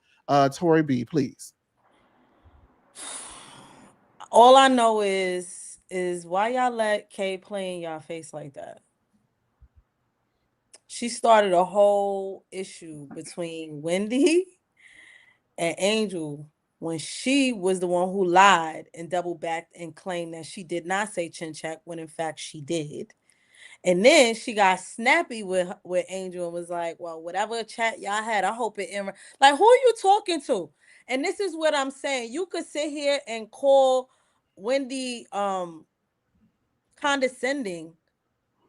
Tori B, please? All I know is why y'all let Kay play in y'all face like that. She started a whole issue between Wendy and Angel when she was the one who lied and double backed and claimed that she did not say chin check when in fact she did. And then she got snappy with Angel and was like, well, whatever chat y'all had, I hope it in. Like, who are you talking to? And this is what I'm saying. You could sit here and call Wendy condescending,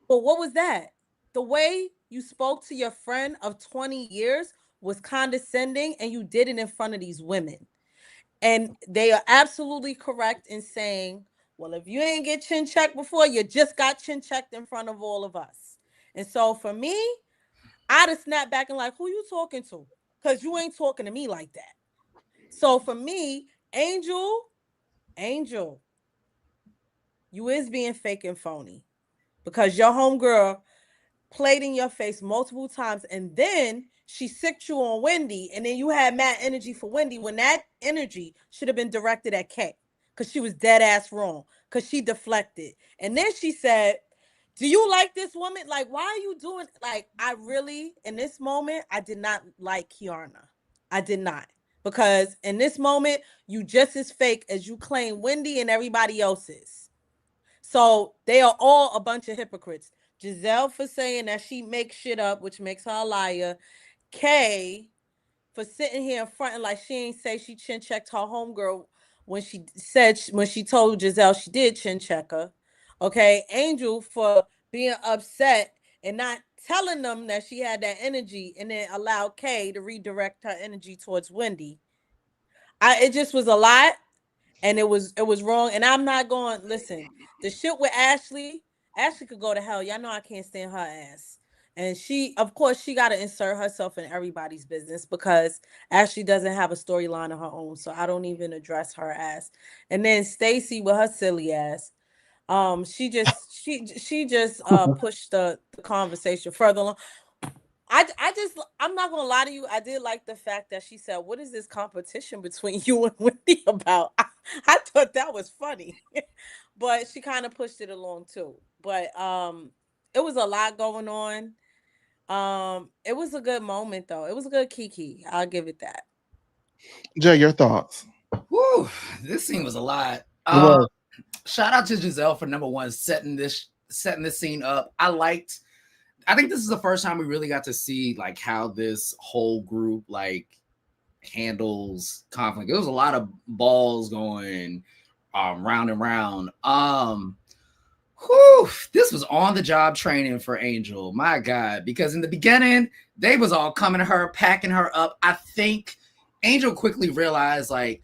but what was that? The way you spoke to your friend of 20 years was condescending, and you did it in front of these women. And they are absolutely correct in saying, well, if you ain't get chin checked before, you just got chin checked in front of all of us. And so for me, I'd have snapped back and like, who you talking to? Because you ain't talking to me like that. So for me, Angel, Angel, you is being fake and phony because your homegirl played in your face multiple times, and then she sicked you on Wendy, and then you had mad energy for Wendy when that energy should have been directed at Kay because she was dead ass wrong because she deflected, and then she said, "Do you like this woman? Like, why are you doing?" Like, I really, in this moment, I did not like Kiana. I did not. Because in this moment, you just as fake as you claim Wendy and everybody else is. So they are all a bunch of hypocrites. Giselle for saying that she makes shit up, which makes her a liar. Kay for sitting here in front and like she ain't say she chin checked her homegirl when she said when she told Giselle she did chin check her. Okay, Angel for being upset and not telling them that she had that energy and then allowed Kay to redirect her energy towards Wendy. It just was a lot and it was wrong. And I'm not going listen. The shit with Ashley, Ashley could go to hell. Y'all know I can't stand her ass. And she, of course, she got to insert herself in everybody's business because Ashley doesn't have a storyline of her own. So I don't even address her ass. And then Stacy with her silly ass. She just pushed the conversation further along. I'm not gonna lie to you. I did like the fact that she said, "What is this competition between you and Wendy about?" I thought that was funny, but she kind of pushed it along too. But it was a lot going on. It was a good moment though. It was a good Kiki. I'll give it that. Jay, your thoughts? Whew, this scene was a lot. It was. Shout out to Giselle for number one setting this scene up. I think this is the first time we really got to see like how this whole group like handles conflict. There was a lot of balls going round and round. This was on the job training for Angel. My God, because in the beginning they was all coming to her, packing her up. I think Angel quickly realized like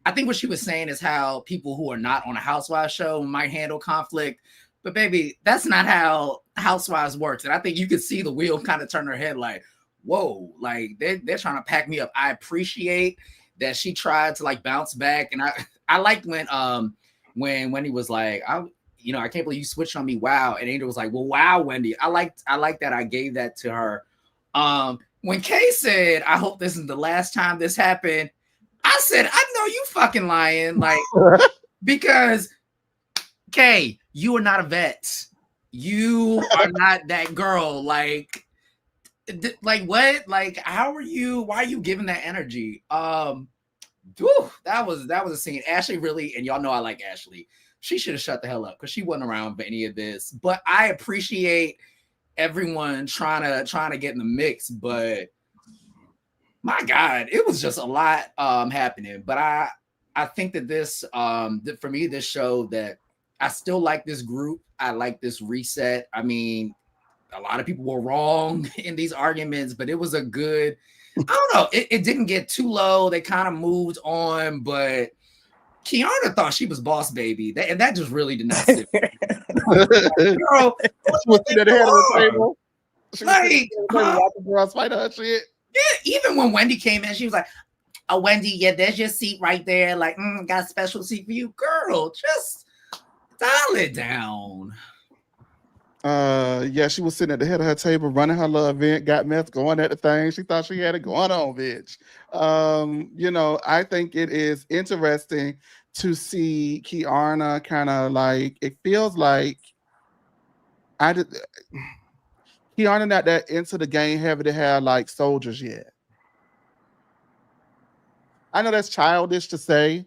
I think what she was saying is how people who are not on a Housewives show might handle conflict. But baby, that's not how Housewives works. And I think you could see the wheel kind of turn her head like, whoa, like they're trying to pack me up. I appreciate that she tried to like bounce back. And I liked when he was like, I can't believe you switched on me. Wow. And Angel was like, well, wow, Wendy. I like that I gave that to her. When Kay said, I hope this is the last time this happened, I said, I know you fucking lying. Like, because Kay, you are not a vet. You are not that girl. Like what? Like, how are you? Why are you giving that energy? That was a scene. Ashley really, and y'all know I like Ashley. She should have shut the hell up because she wasn't around for any of this. But I appreciate everyone trying to get in the mix. But my God, it was just a lot happening. But I think that this for me, this showed that I still like this group. I like this reset. I mean, a lot of people were wrong in these arguments, but it was a good, I don't know, it didn't get too low. They kind of moved on, but Kiana thought she was boss baby. And that just really did not sit. Girl, she was sitting at the head of the table. She was like, sitting at the table watching girls fight her shit. Yeah, even when Wendy came in, she was like, oh, Wendy, yeah, there's your seat right there. Like, got a special seat for you. Girl, just dial it down. Yeah, she was sitting at the head of her table, running her little event, got meth going at the thing. She thought she had it going on, bitch. I think it is interesting to see Kiana kind of like, it feels like Kiana not that into the game heavy to have like soldiers yet. I know that's childish to say,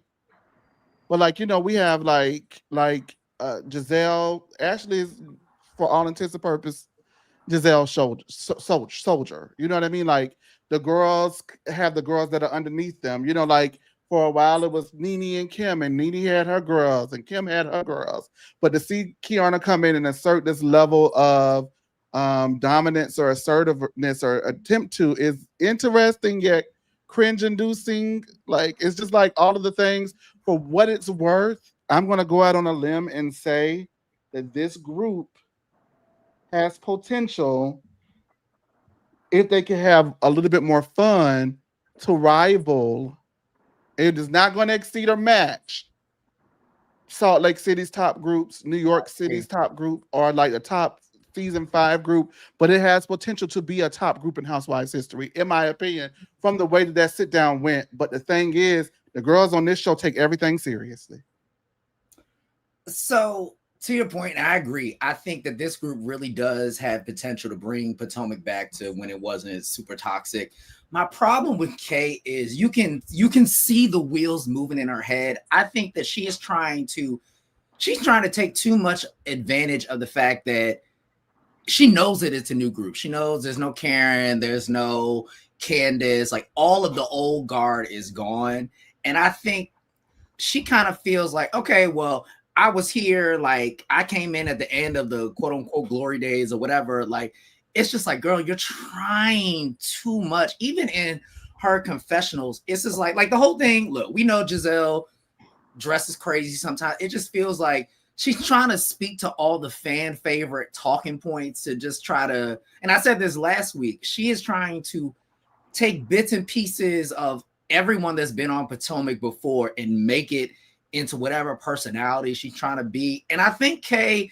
but like, we have like Giselle, Ashley's for all intents and purposes Giselle soldier. You know what I mean? Like the girls have the girls that are underneath them. Like for a while it was Nene and Kim, and Nene had her girls, and Kim had her girls. But to see Kiana come in and assert this level of dominance or assertiveness or attempt to is interesting yet cringe-inducing. Like it's just like all of the things. For what it's worth, I'm gonna go out on a limb and say that this group has potential if they can have a little bit more fun to rival It is not going to exceed or match Salt Lake City's top groups, New York City's top group, or like a top season 5 group, but it has potential to be a top group in Housewives history, in my opinion, from the way that that sit down went. But the thing is, the girls on this show take everything seriously. So to your point, I agree. I think that this group really does have potential to bring Potomac back to when it wasn't super toxic. My problem with Kay is you can see the wheels moving in her head. I think that she's trying to take too much advantage of the fact that she knows that it's a new group. She knows there's no Karen, there's no Candace, like all of the old guard is gone. And I think she kind of feels like, okay, well, I was here, like I came in at the end of the quote unquote glory days or whatever. Like, it's just like, girl, you're trying too much. Even in her confessionals, it's just like the whole thing. Look, we know Giselle dresses crazy sometimes. It just feels like she's trying to speak to all the fan favorite talking points to just try to, and I said this last week, she is trying to take bits and pieces of everyone that's been on Potomac before and make it into whatever personality she's trying to be. And I think Kay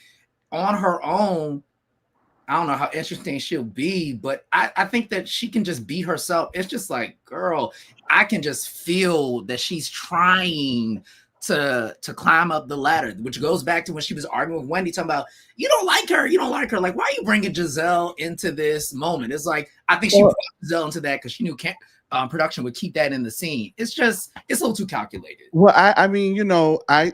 on her own, I don't know how interesting she'll be, but I think that she can just be herself. It's just like, girl, I can just feel that she's trying to climb up the ladder, which goes back to when she was arguing with Wendy, talking about, you don't like her. Like, why are you bringing Giselle into this moment? It's like, I think she brought Giselle into that because she knew production would keep that in the scene. It's a little too calculated. Well, I mean,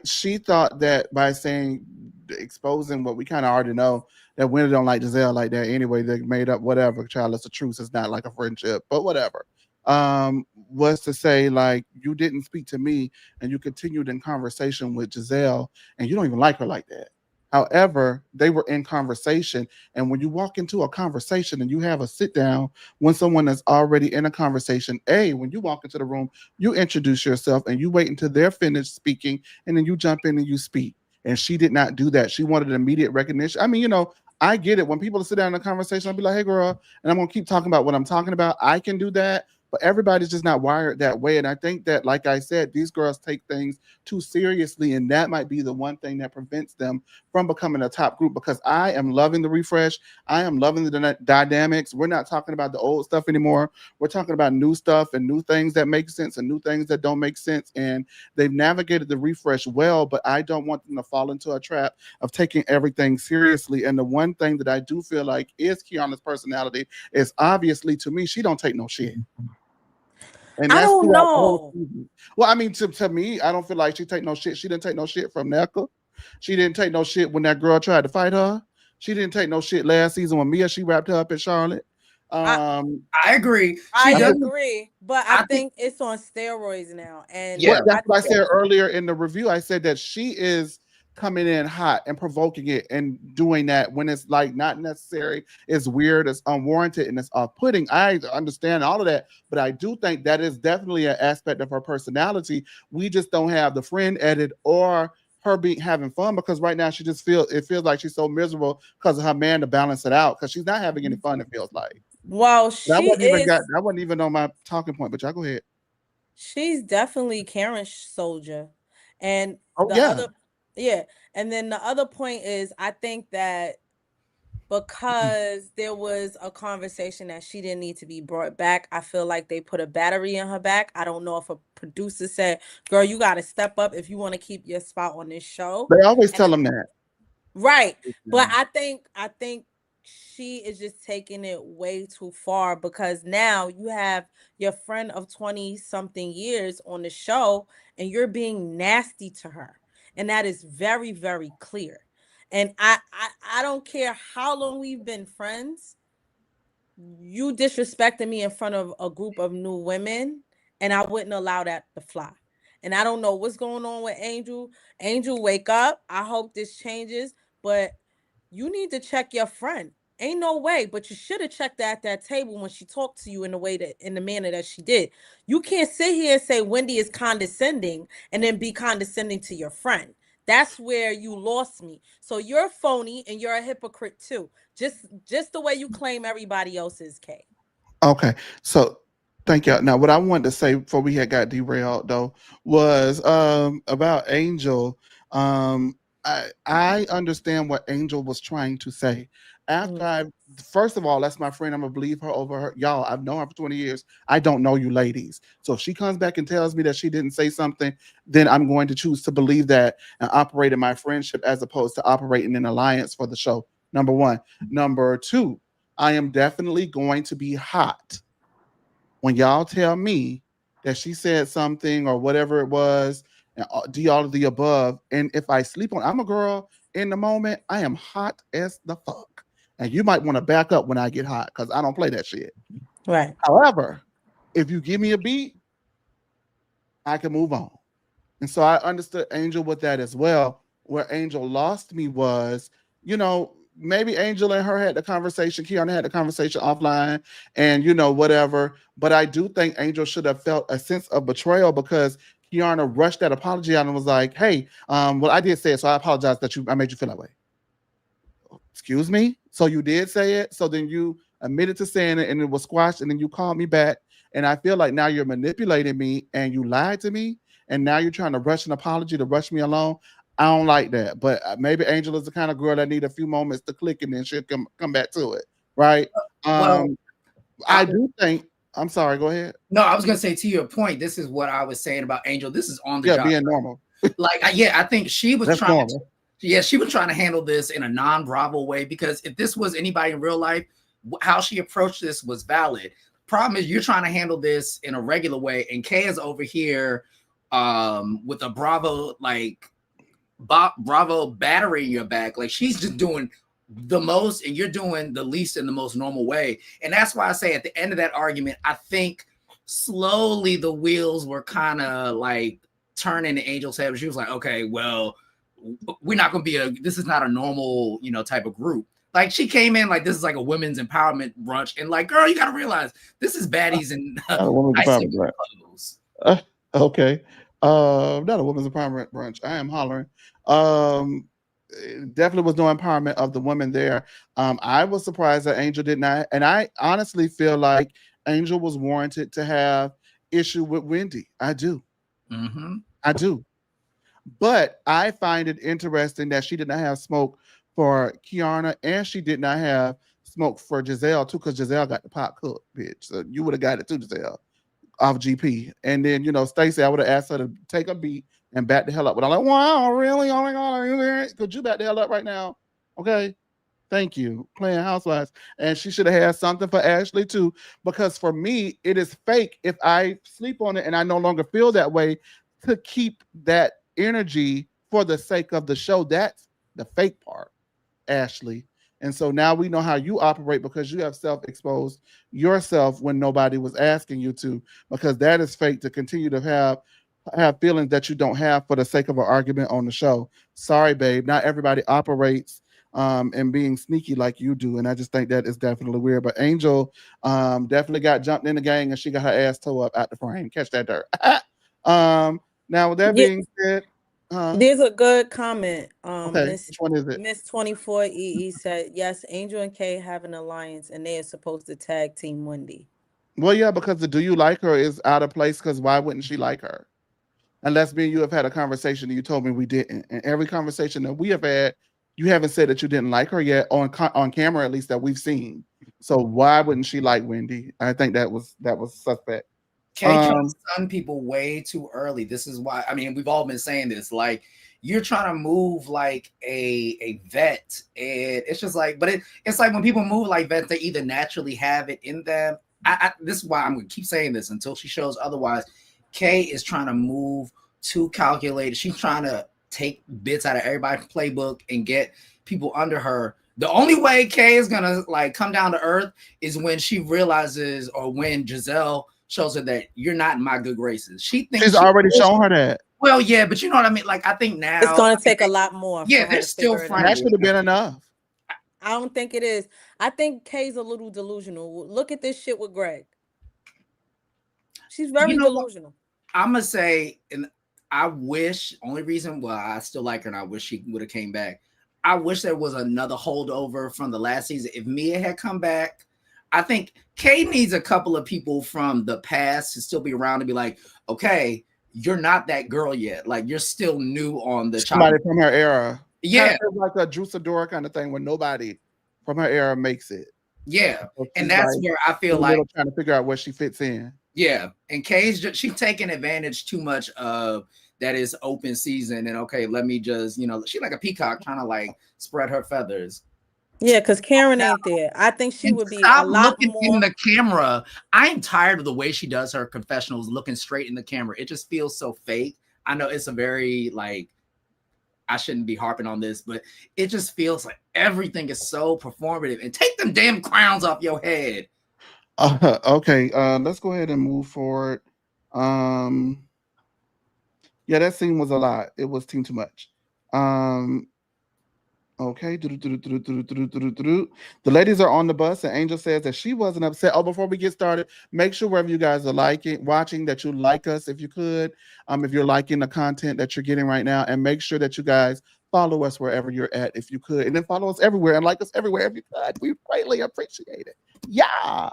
she thought that by saying, exposing what we kind of already know, that Wendy don't like Giselle like that anyway. They made up whatever. Child, it's a truce. It's not like a friendship, but whatever. Was to say, like, you didn't speak to me and you continued in conversation with Giselle and you don't even like her like that. However, they were in conversation. And when you walk into a conversation and you have a sit down when someone is already in a conversation, when you walk into the room, you introduce yourself and you wait until they're finished speaking and then you jump in and you speak. And she did not do that. She wanted immediate recognition. I mean, I get it. When people sit down in a conversation, I'll be like, hey, girl, and I'm going to keep talking about what I'm talking about. I can do that. But everybody's just not wired that way. And I think that, like I said, these girls take things too seriously. And that might be the one thing that prevents them from becoming a top group, because I am loving the refresh. I am loving the dynamics. We're not talking about the old stuff anymore. We're talking about new stuff and new things that make sense and new things that don't make sense. And they've navigated the refresh well, but I don't want them to fall into a trap of taking everything seriously. And the one thing that I do feel like is Kiana's personality is, obviously, to me, she don't take no shit. And I that's don't know. Well, I mean, to me, I don't feel like she take no shit. She didn't take no shit from Necca. She didn't take no shit when that girl tried to fight her. She didn't take no shit last season when Mia, she wrapped her up in Charlotte. I agree. I agree, but I think it's on steroids now. And yeah, that's what I said earlier in the review. I said that she is coming in hot and provoking it and doing that when it's like not necessary, it's weird, it's unwarranted, and it's off-putting. I understand all of that, but I do think that is definitely an aspect of her personality. We just don't have the friend edit or her having fun, because right now she just feels like she's so miserable because of her man to balance it out, because she's not having any fun, it feels like. Well, that wasn't even on my talking point, but y'all go ahead. She's definitely Karen's soldier. And and then the other point is, I think that because there was a conversation that she didn't need to be brought back, I feel like they put a battery in her back. I don't know if a producer said, girl, you got to step up if you want to keep your spot on this show. They always tell them that. Right. But I think she is just taking it way too far, because now you have your friend of 20 something years on the show and you're being nasty to her. And that is very, very clear. And I don't care how long we've been friends. You disrespected me in front of a group of new women, and I wouldn't allow that to fly. And I don't know what's going on with Angel. Angel, wake up. I hope this changes, but you need to check your friend. Ain't no way, but you should have checked at that table when she talked to you in the manner that she did. You can't sit here and say Wendy is condescending and then be condescending to your friend. That's where you lost me. So you're phony and you're a hypocrite too. Just the way you claim everybody else is, Kay. Okay. So Thank you. Now, what I wanted to say before we had got derailed though was about Angel. Um, I understand what Angel was trying to say. After I first of all, that's my friend. I'm gonna believe her over her. Y'all, I've known her for 20 years. I don't know you ladies. So if she comes back and tells me that she didn't say something, then I'm going to choose to believe that and operate in my friendship as opposed to operating in alliance for the show. Number one. Number two, I am definitely going to be hot when y'all tell me that she said something or whatever it was, and do all of the above. And if I sleep on, I'm a girl in the moment. I am hot as the fuck, and you might want to back up when I get hot because I don't play that shit. Right. However, if you give me a beat, I can move on. And so I understood Angel with that as well. Where Angel lost me was, maybe Angel and her had the conversation, Kiana had the conversation offline, and whatever. But I do think Angel should have felt a sense of betrayal because Kiana rushed that apology out and was like, "Hey, well, I did say it, so I apologize that I made you feel that way." Excuse me? So you did say it. So then you admitted to saying it and it was squashed, and then you called me back. And I feel like now you're manipulating me and you lied to me. And now you're trying to rush an apology to rush me along. I don't like that. But maybe Angel is the kind of girl that need a few moments to click and then she'll come back to it. Right. Well, I do think, I'm sorry, go ahead. No, I was gonna say, to your point, this is what I was saying about Angel. This is on the Yeah, job. being normal. I think she was That's trying normal. she was trying to handle this in a non-Bravo way, because if this was anybody in real life, how she approached this was valid. Problem is, you're trying to handle this in a regular way, and Kay is over here with a Bravo Bravo battery in your back. Like, she's just doing the most and you're doing the least in the most normal way. And that's why I say at the end of that argument, I think slowly the wheels were kind of like turning in Angel's head. She was like, okay, well, we're not going to be this is not a normal, type of group. Like, she came in like this is like a women's empowerment brunch, and like, girl, you got to realize this is baddies and women's empowerment brunch. Okay. Not a women's empowerment brunch. I am hollering. Definitely was no empowerment of the women there. I was surprised that Angel did not, and I honestly feel like Angel was warranted to have issue with Wendy. I do. Mm-hmm. I do. But I find it interesting that she did not have smoke for Kiana, and she did not have smoke for Giselle too, because Giselle got the pot cooked, bitch. So you would have got it too, Giselle, off GP. And then, Stacey, I would have asked her to take a beat and back the hell up. But I'm like, wow, really? Oh my God, could you back the hell up right now? Okay. Thank you. Playing Housewives. And she should have had something for Ashley too, because for me, it is fake if I sleep on it and I no longer feel that way, to keep that energy for the sake of the show. That's the fake part, Ashley. And so now we know how you operate, because you have self-exposed yourself when nobody was asking you to, because that is fake to continue to have feelings that you don't have for the sake of an argument on the show. Sorry, babe. Not everybody operates and being sneaky like you do. And I just think that is definitely weird. But Angel definitely got jumped in the gang and she got her ass towed up out the frame. Catch that dirt. Now, with that being said, there's a good comment. Okay, which one is it? Miss 24 EE said, yes, Angel and Kay have an alliance and they are supposed to tag team Wendy. Well, yeah, because the do you like her is out of place, because why wouldn't she like her? Unless me and you have had a conversation and you told me we didn't. And every conversation that we have had, you haven't said that you didn't like her yet, on camera at least, that we've seen. So why wouldn't she like Wendy? I think that was suspect. Kay trying to stun people way too early. This is why, I mean, we've all been saying this. Like, you're trying to move like a vet, and it's just like, but it's like when people move like vets, they either naturally have it in them. This is why I'm gonna keep saying this until she shows otherwise. Kay is trying to move too calculated. She's trying to take bits out of everybody's playbook and get people under her. The only way Kay is gonna like come down to earth is when she realizes, or when Giselle shows her that you're not in my good graces. She thinks she's already shown her that. Well, yeah, but you know what I mean? Like, I think now it's going to take a lot more. Yeah, they're still finding. That should have been enough. I don't think it is. I think Kay's a little delusional. Look at this shit with Greg. She's very delusional. I'm going to say, and I wish, only reason why I still like her and I wish she would have came back, I wish there was another holdover from the last season. If Mia had come back, I think Kay needs a couple of people from the past to still be around to be like, okay, you're not that girl yet. Like you're still new on the Somebody chopping. from her era. Kind Yeah, of like a Drew Sidora kind of thing where nobody from her era makes it. yeah. So And she's that's like where I in feel the like, middle trying to figure out where she fits in. yeah. And Kay's just she's taking advantage too much of that is open season. And okay, let me just, she's like a peacock trying to like spread her feathers. Yeah, because Karen ain't there. I think she And would be a stop lot looking in more. the camera. I am tired of the way she does her confessionals, looking straight in the camera. It just feels so fake. I know it's a very like, I shouldn't be harping on this, but it just feels like everything is so performative. And take them damn crowns off your head. Okay, let's go ahead and move forward. Yeah, that scene was a lot. It was too much. Okay. The ladies are on the bus, and Angel says that she wasn't upset. Oh, before we get started, make sure wherever you guys are watching, that you like us if you could. If you're liking the content that you're getting right now, and make sure that you guys follow us wherever you're at if you could, and then follow us everywhere and like us everywhere if you could. We greatly appreciate it. Yeah.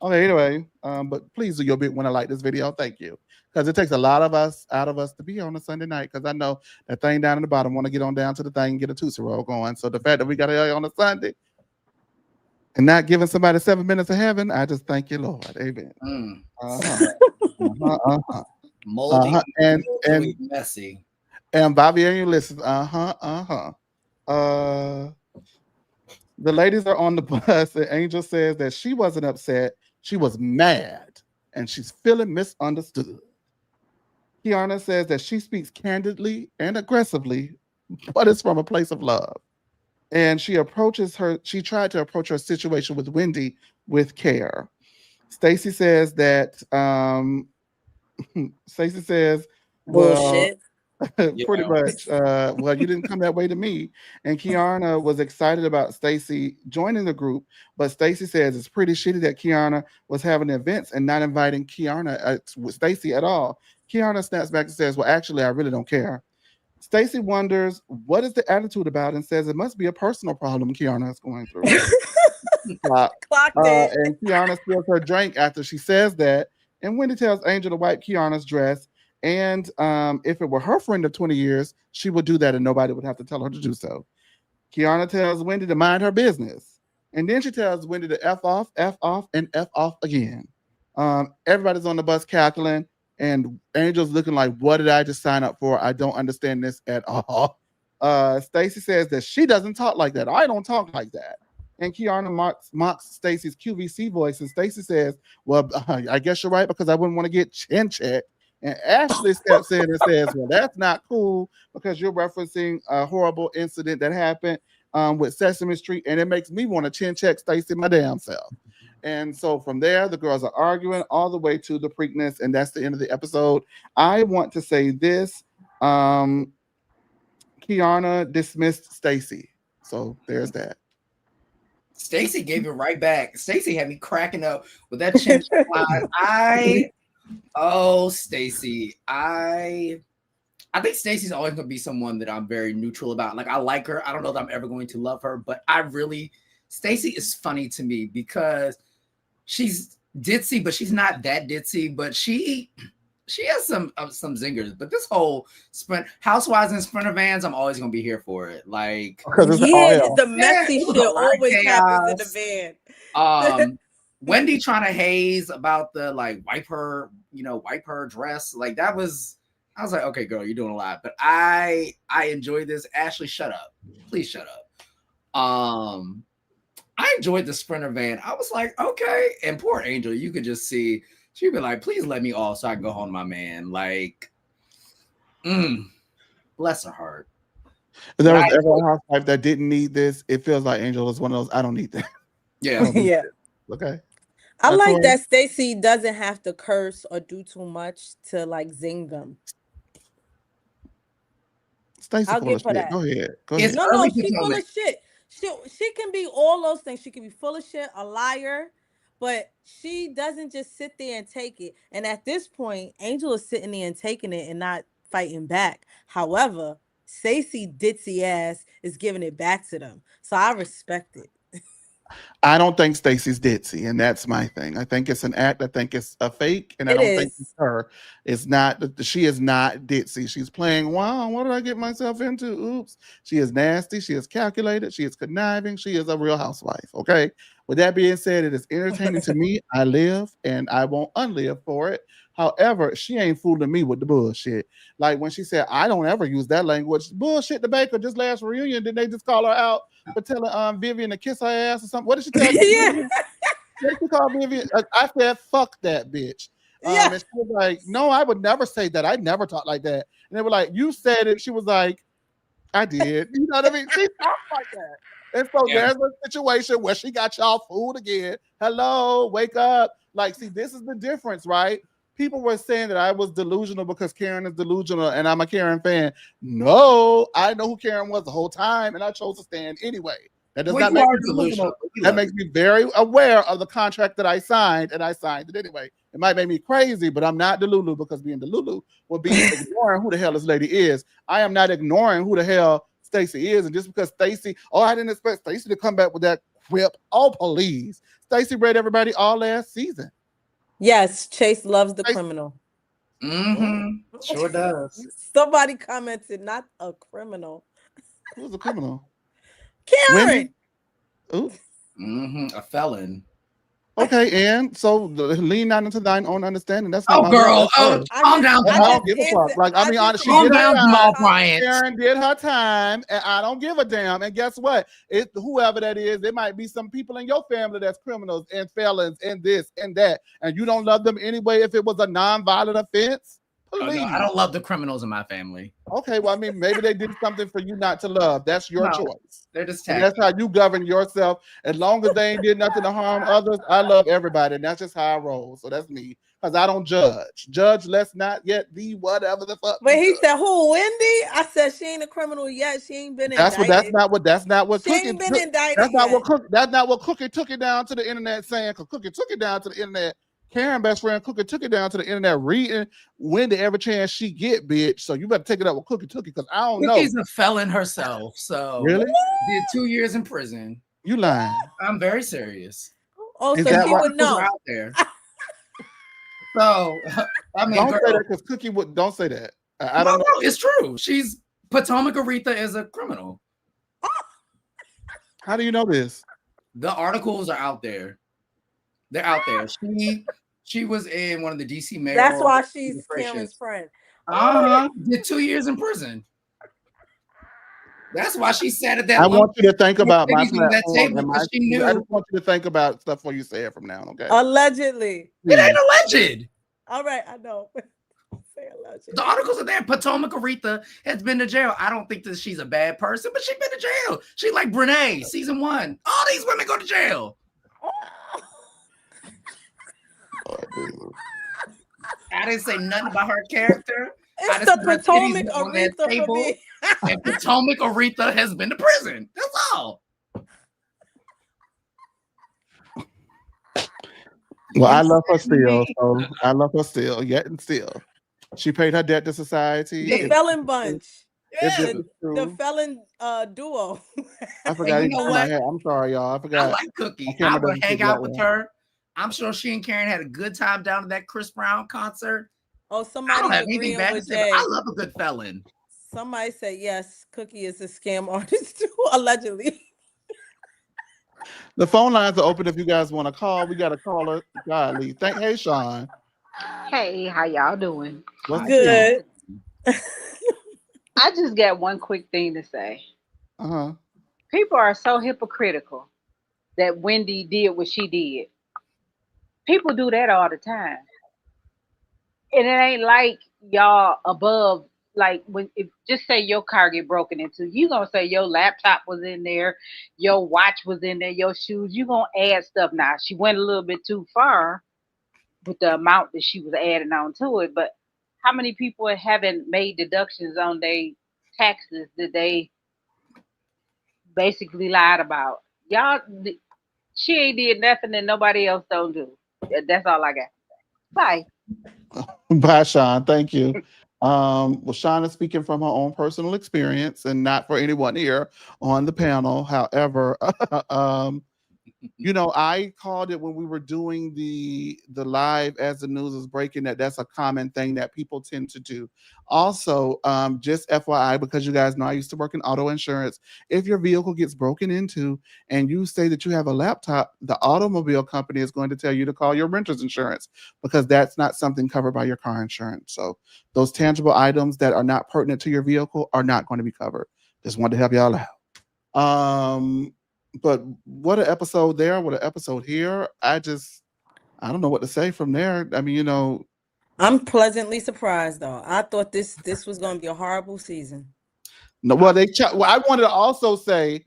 Okay. Anyway, but please do your bit when I like this video. Thank you, because it takes a lot of us out of us to be here on a Sunday night. Because I know that thing down in the bottom want to get on down to the thing and get a Tootsie Roll going. So the fact that we got it on a Sunday and not giving somebody 7 minutes of heaven, I just thank you, Lord. Amen. Uh-huh. Uh-huh. Uh-huh. Moldy, And messy. And Bobby, and you listen. Uh-huh. The ladies are on the bus, and Angel says that she wasn't upset. She was mad, and she's feeling misunderstood. Kiana says that she speaks candidly and aggressively, but it's from a place of love. And she tried to approach her situation with Wendy with care. Stacy says that Stacy says, well, Bullshit. pretty much, well, you didn't come that way to me. And Kiana was excited about Stacy joining the group, but Stacy says it's pretty shitty that Kiana was having events and not inviting Stacy at all. Kiana snaps back and says, well, actually, I really don't care. Stacy wonders what is the attitude about and says it must be a personal problem Kiana is going through. Clocked it. And Kiana spills her drink after she says that. And Wendy tells Angel to wipe Kiana's dress. And if it were her friend of 20 years, she would do that and nobody would have to tell her to do so. Kiana tells Wendy to mind her business. And then she tells Wendy to F off, and F off again. Everybody's on the bus cackling, and Angel's looking like, what did I just sign up for? I don't understand this at all. Stacy says that she doesn't talk like that. I don't talk like that. And Kiana mocks Stacy's QVC voice, and Stacy says, well, I guess you're right, because I wouldn't want to get chin checked. And Ashley steps in and says, well, that's not cool because you're referencing a horrible incident that happened with Sesame Street, and it makes me want to chin check Stacy my damn self. And so from there, the girls are arguing all the way to the Preakness, and that's the end of the episode. I want to say this. Kiana dismissed Stacy. So there's that. Stacy gave it right back. Stacy had me cracking up with that chin line. Stacy. I think Stacy's always gonna be someone that I'm very neutral about. Like I like her. I don't know that I'm ever going to love her, but Stacy is funny to me because she's ditzy, but she's not that ditzy. But she has some zingers. But this whole Housewives and Sprinter Vans, I'm always gonna be here for it. Like The messy shit always happens in the van. Wendy trying to haze about the like wipe her dress. Like that was, I was like, okay, girl, you're doing a lot. But I enjoy this. Ashley, shut up. Please shut up. I enjoyed the Sprinter van. I was like, okay. And poor Angel, you could just see, she'd be like, please let me off so I can go home to my man. Like, bless her heart. If there was ever a housewife that didn't need this, it feels like Angel is one of those, I don't need that. Yeah. Yeah. Okay. I like that Stacy doesn't have to curse or do too much to like zing them. Stacy full of shit. Go ahead. No, she's full of shit. She can be all those things. She can be full of shit, a liar, but she doesn't just sit there and take it. And at this point, Angel is sitting there and taking it and not fighting back. However, Stacey ditzy ass is giving it back to them. So I respect it. I don't think Stacey's ditzy, and that's my thing. I think it's an act. I think it's a fake, and I It don't think is. it's her. It's not. She is not ditzy. She's playing. Wow, what did I get myself into? Oops. She is nasty. She is calculated. She is conniving. She is a real housewife. Okay. With that being said, it is entertaining to me. I live, and I won't unlive for it. However, she ain't fooling me with the bullshit. Like when she said, "I don't ever use that language." Bullshit. The Baker just last reunion, did they just call her out for telling Vivian to kiss her ass or something? What did she tell Yeah. Vivian? What did she call Vivian? I said, "Fuck that bitch." Yeah. And she was like, "No, I would never say that. I never talk like that." And they were like, "You said it." She was like, "I did." You know what I mean? She talks like that. And so Yeah. there's a situation where she got y'all fooled again. Hello, wake up. Like, see, this is the difference, right? People were saying that I was delusional because Karen is delusional and I'm a Karen fan. No, I know who Karen was the whole time and I chose to stand anyway. That does Well, not you make are me delusional. delusional. We That love makes me very aware of the contract that I signed, and I signed it anyway. It might make me crazy, but I'm not Delulu because being Delulu will be ignoring who the hell this lady is. I am not ignoring who the hell Stacey is, and just because Stacey, oh, I didn't expect Stacey to come back with that quip. Oh, please. Stacey read everybody all last season. Yes, Chase loves the Stacey- criminal. Mm-hmm. Sure does. Somebody commented, not a criminal. Who's a criminal? Karen. Wendy? Ooh. Mm-hmm. A felon. Okay, and so lean not into thine own understanding. That's not Oh, my word. girl. That's Oh, hers. calm down, I Jamal. don't give a fuck. Like, I mean, honest, she Calm did her down, time. Jamal Bryant. Karen did her time, and I don't give a damn. And guess what? It whoever that is, there might be some people in your family that's criminals and felons and this and that, and you don't love them anyway if it was a non-violent offense. Oh, Please. no, I don't love the criminals in my family. Okay, well, I mean, maybe they did something for you not to love. That's your No, choice. they're just And that's tacky. how you govern yourself. As long as they ain't did nothing to harm others, I love everybody. And that's just how I roll. So that's me. Because I don't judge. Judge less not yet be whatever the fuck. But you he judge. said, who, Wendy? I said, she ain't a criminal yet. She ain't been That's indicted. that's not what She Cookie ain't been took. indicted That's not yet. what Cookie took it down to the internet saying, because Cookie took it down to the internet. Karen, best friend, Cookie took it down to the internet reading Wendy every chance she get, bitch. So you better take it up with Cookie Tookie, because I don't know. Cookie's a felon herself. So Really? did 2 years in prison. You lying. I'm very serious. Oh, Is so that she why- would Those are know. out there. So I mean, Don't say girl, that because Cookie would. Don't say that. I no, don't know. no, it's true. She's Potomac Aretha is a criminal. How do you know this? The articles are out there. They're out there. She was in one of the DC mayor. That's why she's Karen's friend. Did 2 years in prison. That's why she sat at that. I want you to think about my on that platform table and my. because she knew. I just want you to think about stuff before you say it from now on, okay? Allegedly. It ain't alleged. All right, I know. Say alleged. The articles are there. Potomac Aretha has been to jail. I don't think that she's a bad person, but she's been to jail. She like Brene, season 1. All these women go to jail. I didn't say nothing about her character. It's the Potomac Aretha for me. And Potomac Aretha has been to prison. That's all. Well, I love her still. So I love her still. Yet and still, she paid her debt to society. The felon bunch. Yeah. The felon duo. I forgot. You know what? I'm sorry, y'all. I forgot. I like Cookie. I would hang out with her. I'm sure she and Karen had a good time down at that Chris Brown concert. Oh, somebody agreeing with Jay. I love a good felon. Somebody said yes, Cookie is a scam artist too, allegedly. The phone lines are open if you guys want to call. We got a caller. Godly. Hey, Sean. Hey, how y'all doing? What's good? I just got one quick thing to say. Uh-huh. People are so hypocritical that Wendy did what she did. People do that all the time. And it ain't like y'all above, like when if just say your car get broken into, you gonna say your laptop was in there, your watch was in there, your shoes, you gonna add stuff. Now she went a little bit too far with the amount that she was adding on to it, but how many people haven't made deductions on their taxes that they basically lied about? Y'all, she ain't did nothing that nobody else don't do. That's all I got. Bye. Bye, Sean. Thank you. Well, Sean is speaking from her own personal experience and not for anyone here on the panel. However, You know, I called it when we were doing the live as the news is breaking that that's a common thing that people tend to do. Also, just FYI, because you guys know I used to work in auto insurance. If your vehicle gets broken into and you say that you have a laptop, the automobile company is going to tell you to call your renter's insurance because that's not something covered by your car insurance. So those tangible items that are not pertinent to your vehicle are not going to be covered. Just wanted to help y'all out. But what an episode there, what an episode here. I don't know what to say from there. I mean, you know, I'm pleasantly surprised though. I thought this was gonna be a horrible season. no, well, well, I wanted to also say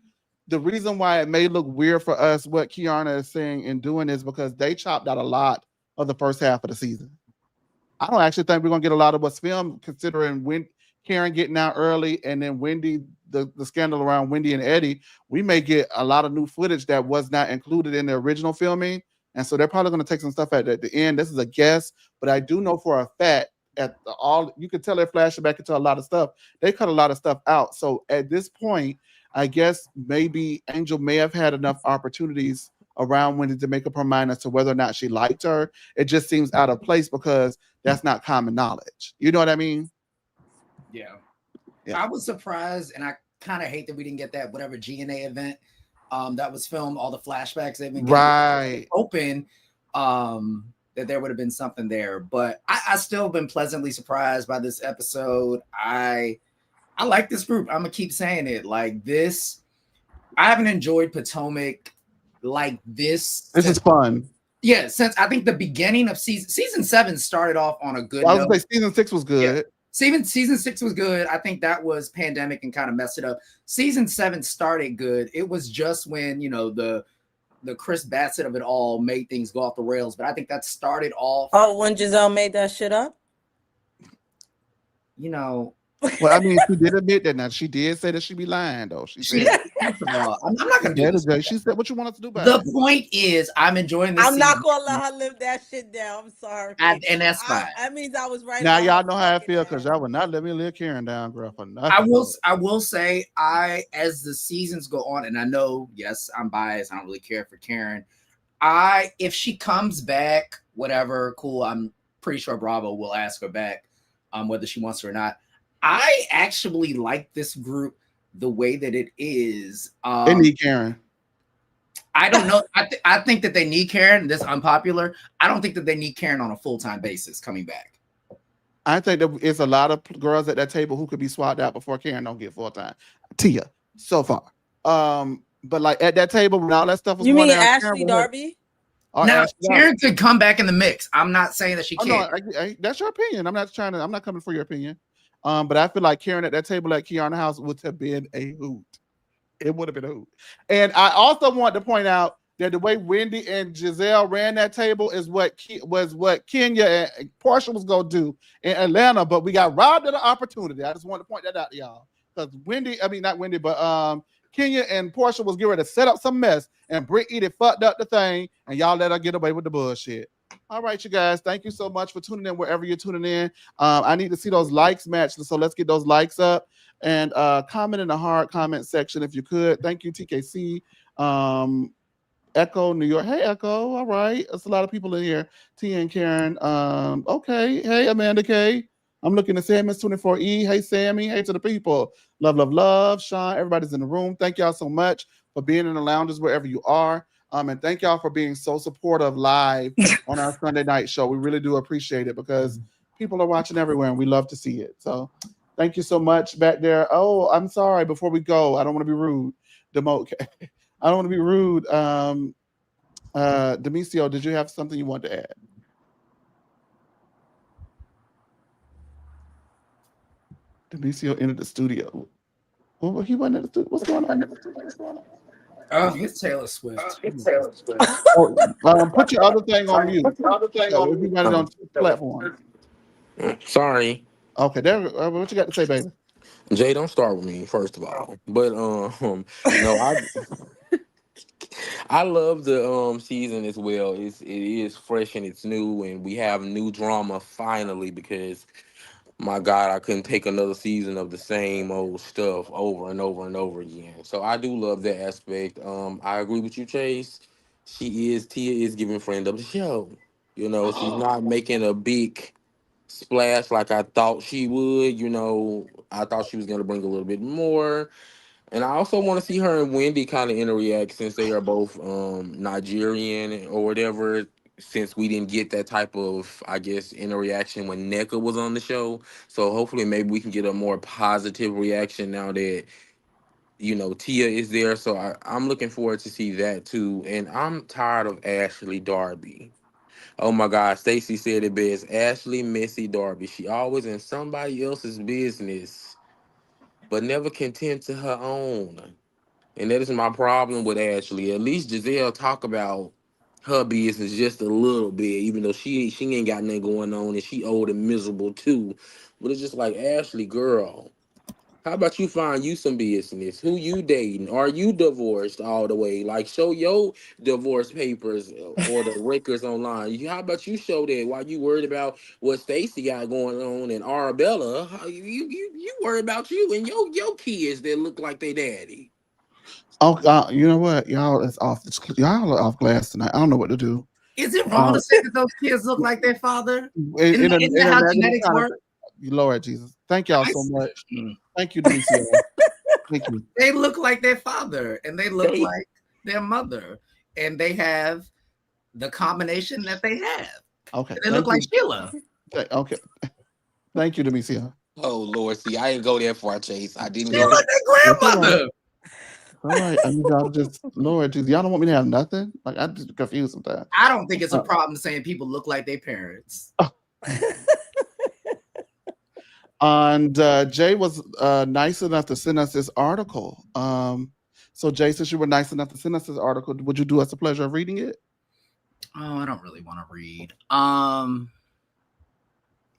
the reason why it may look weird for us, what Kiana is saying and doing is because they chopped out a lot of the first half of the season. I don't actually think we're gonna get a lot of what's filmed, considering when Karen getting out early and then Wendy, the scandal around Wendy and Eddie. We may get a lot of new footage that was not included in the original filming, and so they're probably gonna take some stuff at the end. This is a guess, but I do know for a fact all you can tell they're flashing back into a lot of stuff. They cut a lot of stuff out. So at this point, I guess maybe Angel may have had enough opportunities around Wendy to make up her mind as to whether or not she liked her. It just seems out of place because that's not common knowledge. You know what I mean? Yeah. Yeah. I was surprised, and I kind of hate that we didn't get that whatever GNA event that was filmed, all the flashbacks they've been getting. Right. Open that there would have been something there. But I still been pleasantly surprised by this episode. I like this group. I'm gonna keep saying it. Like this, I haven't enjoyed Potomac like this. This is fun. Yeah, since I think the beginning of season 7 started off on a good Well, I note. was gonna say season 6 was good. Yeah. Season 6 was good. I think that was pandemic and kind of messed it up. Season 7 started good. It was just when, you know, the Chris Bassett of it all made things go off the rails. But I think that started off. Oh, when Giselle made that shit up? You know. Well, I mean, she did admit that. Now she did say that she be lying, though. She said, I'm not gonna do this. She said, "What you want us to do about it?" The point is, I'm enjoying this. I'm not gonna let her live that shit down. I'm sorry, and that's fine. That means I was right. Now y'all know how I feel because y'all would not let me live Karen down, girl. For nothing. I will say, as the seasons go on, and I know, yes, I'm biased. I don't really care for Karen. If she comes back, whatever, cool. I'm pretty sure Bravo will ask her back, whether she wants to or not. I actually like this group the way that it is. They need Karen. I don't know. I think that they need Karen. This unpopular. I don't think that they need Karen on a full-time basis coming back. I think that it's a lot of girls at that table who could be swapped out before Karen don't get full-time. Tia, so far. But like at that table when all that stuff was you going mean down, Ashley Darby? Now Karen could come back in the mix. I'm not saying that she can't. No, that's your opinion. I'm not coming for your opinion. But I feel like Karen at that table at Kiana House would have been a hoot. It would have been a hoot. And I also want to point out that the way Wendy and Giselle ran that table is what Kenya and Portia was going to do in Atlanta, but we got robbed of the opportunity. I just want to point that out to y'all. Because not Wendy, but Kenya and Portia was getting ready to set up some mess, and Brittany fucked up the thing, and y'all let her get away with the bullshit. All right, you guys. Thank you so much for tuning in wherever you're tuning in. I need to see those likes match, so let's get those likes up and comment in the hard comment section if you could. Thank you, TKC. Echo, New York. Hey, Echo. All right. That's a lot of people in here. T and Karen. Okay. Hey, Amanda K. I'm looking to say Miss 24E. Hey, Sammy. Hey to the people. Love, love, love. Sean, everybody's in the room. Thank y'all so much for being in the lounges wherever you are. And thank y'all for being so supportive live on our Sunday night show. We really do appreciate it because people are watching everywhere and we love to see it. So thank you so much back there. Oh, I'm sorry. Before we go, I don't want to be rude. I don't want to be rude. Demisio, did you have something you want to add? Demisio entered the studio. Well, he went in the studio. What's going on? Oh, it's Taylor Swift. Put your other thing on mute. We got it on two platforms. Sorry. Okay, there. What you got to say, baby? Jay, don't start with me, first of all. But no, I love the season as well. It is fresh and it's new, and we have new drama finally because my God, I couldn't take another season of the same old stuff over and over and over again. So I do love that aspect. I agree with you, Chase. Tia is giving friend of the show. You know, she's not making a big splash like I thought she would. You know, I thought she was gonna bring a little bit more. And I also want to see her and Wendy kind of interact since they are both Nigerian or whatever. Since we didn't get that type of, I guess, interaction when NECA was on the show. So hopefully maybe we can get a more positive reaction now that, you know, Tia is there. So I'm looking forward to see that too. And I'm tired of Ashley Darby. Oh my God, Stacy said it best. Ashley Missy Darby. She always in somebody else's business, but never content to her own. And that is my problem with Ashley. At least Giselle talk about her business just a little bit, even though she ain't got nothing going on and she old and miserable too. But it's just like, Ashley, girl, how about you find you some business? Who you dating? Are you divorced all the way? Like, show your divorce papers or the records online. How about you show that while you worried about what Stacy got going on and Arabella? You worry about you and your kids that look like they daddy. Oh, you know what? Y'all is off. Y'all are off glass tonight. I don't know what to do. Is it wrong to say that those kids look like their father? In Isn't that how genetics work? Lord Jesus, thank y'all so much. Thank you, Demetria. Thank you. They look like their father, and they look like their mother, and they have the combination that they have. Okay, they look like Sheila. Okay, thank you, Demetria. Oh Lord, see, I didn't go that far, Chase. I didn't They go. look like their grandmother. All right, I need y'all to just, Lord Jesus, y'all don't want me to have nothing? Like, I'm just confused sometimes. I don't think it's a problem saying people look like their parents. And Jay was nice enough to send us this article. So Jay, since you were nice enough to send us this article, would you do us the pleasure of reading it? Oh, I don't really want to read.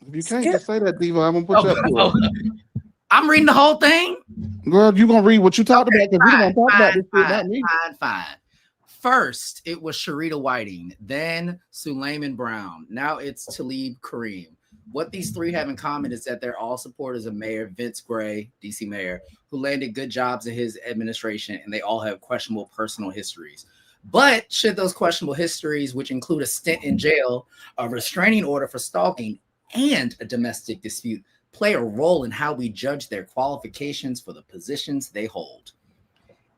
If you can't just say that, Diva, I'm gonna put you up to it. I'm reading the whole thing. Girl, you gonna read what you talked about because we don't talk about this shit, not me. Fine. First, it was Sharita Whiting, then Suleiman Brown. Now it's Talib Kareem. What these three have in common is that they're all supporters of Mayor Vince Gray, DC Mayor, who landed good jobs in his administration, and they all have questionable personal histories. But should those questionable histories, which include a stint in jail, a restraining order for stalking, and a domestic dispute, play a role in how we judge their qualifications for the positions they hold?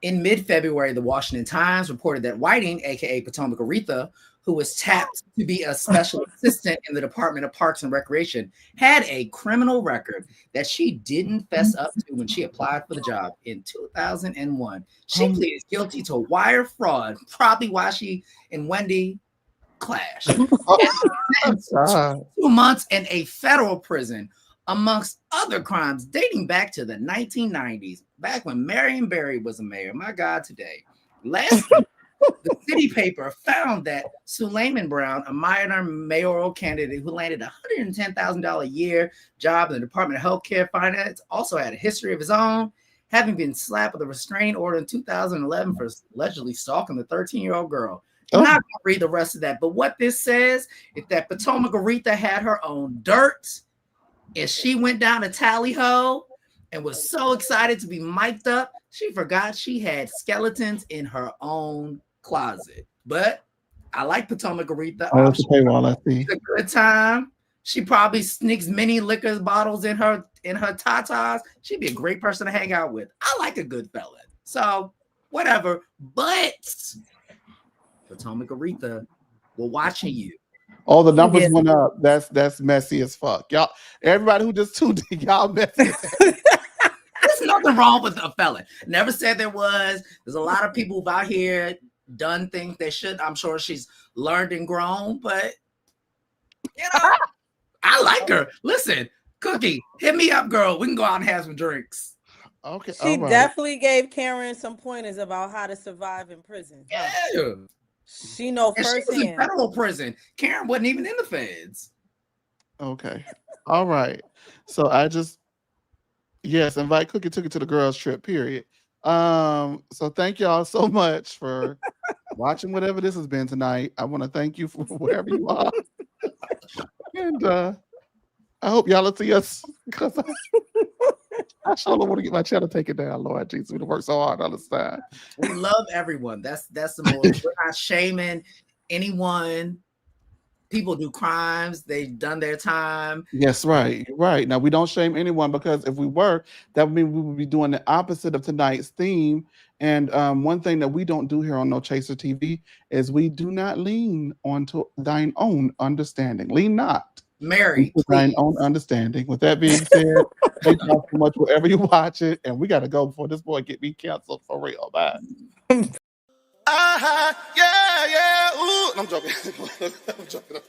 In mid-February, the Washington Times reported that Whiting, aka Potomac Aretha, who was tapped to be a special assistant in the Department of Parks and Recreation, had a criminal record that she didn't fess up to when she applied for the job in 2001. She pleaded guilty to wire fraud, probably why she and Wendy clashed. 2 months in a federal prison, amongst other crimes dating back to the 1990s, back when Marion Barry was a mayor. My God, today. Last week, the city paper found that Suleiman Brown, a minor mayoral candidate who landed a $110,000 a year job in the Department of Healthcare Finance, also had a history of his own, having been slapped with a restraining order in 2011 for allegedly stalking the 13-year-old girl. I'm not going to read the rest of that, but what this says is that Potomac Aretha had her own dirt, and she went down to Tally Ho and was so excited to be mic'd up, she forgot she had skeletons in her own closet. But I like Potomac Aretha. It's a good time. She probably sneaks mini liquor bottles in her tatas. She'd be a great person to hang out with. I like a good fella. So whatever. But Potomac Aretha, we're watching you. All the numbers went up. That's messy as fuck. Y'all, everybody who just tuned in, y'all messy. There's nothing wrong with a fella. Never said there was. There's a lot of people out here done things they should. I'm sure she's learned and grown, but you know, I like her. Listen, Cookie, hit me up, girl. We can go out and have some drinks. Okay. She definitely gave Karen some pointers about how to survive in prison. Yeah. She know firsthand. She was in federal prison. Karen wasn't even in the feds. Okay. All right. So I just invite Cookie took it to the girls trip, period. So thank y'all so much for watching whatever this has been tonight. I want to thank you for wherever you are. And I hope y'all will see us because I sure don't want to get my channel taken down, Lord Jesus. We work so hard all this time. We love everyone. That's the most. We're not shaming anyone. People do crimes. They've done their time. Yes, right. Right. Now, we don't shame anyone, because if we were, that would mean we would be doing the opposite of tonight's theme. And one thing that we don't do here on No Chaser TV is we do not lean onto thine own understanding. Lean not. Mary, Into thine please. own understanding. With that being said, thank y'all so much wherever you watch it. And we got to go before this boy get me canceled for real. Bye. Yeah. Ooh. I'm joking. I'm joking.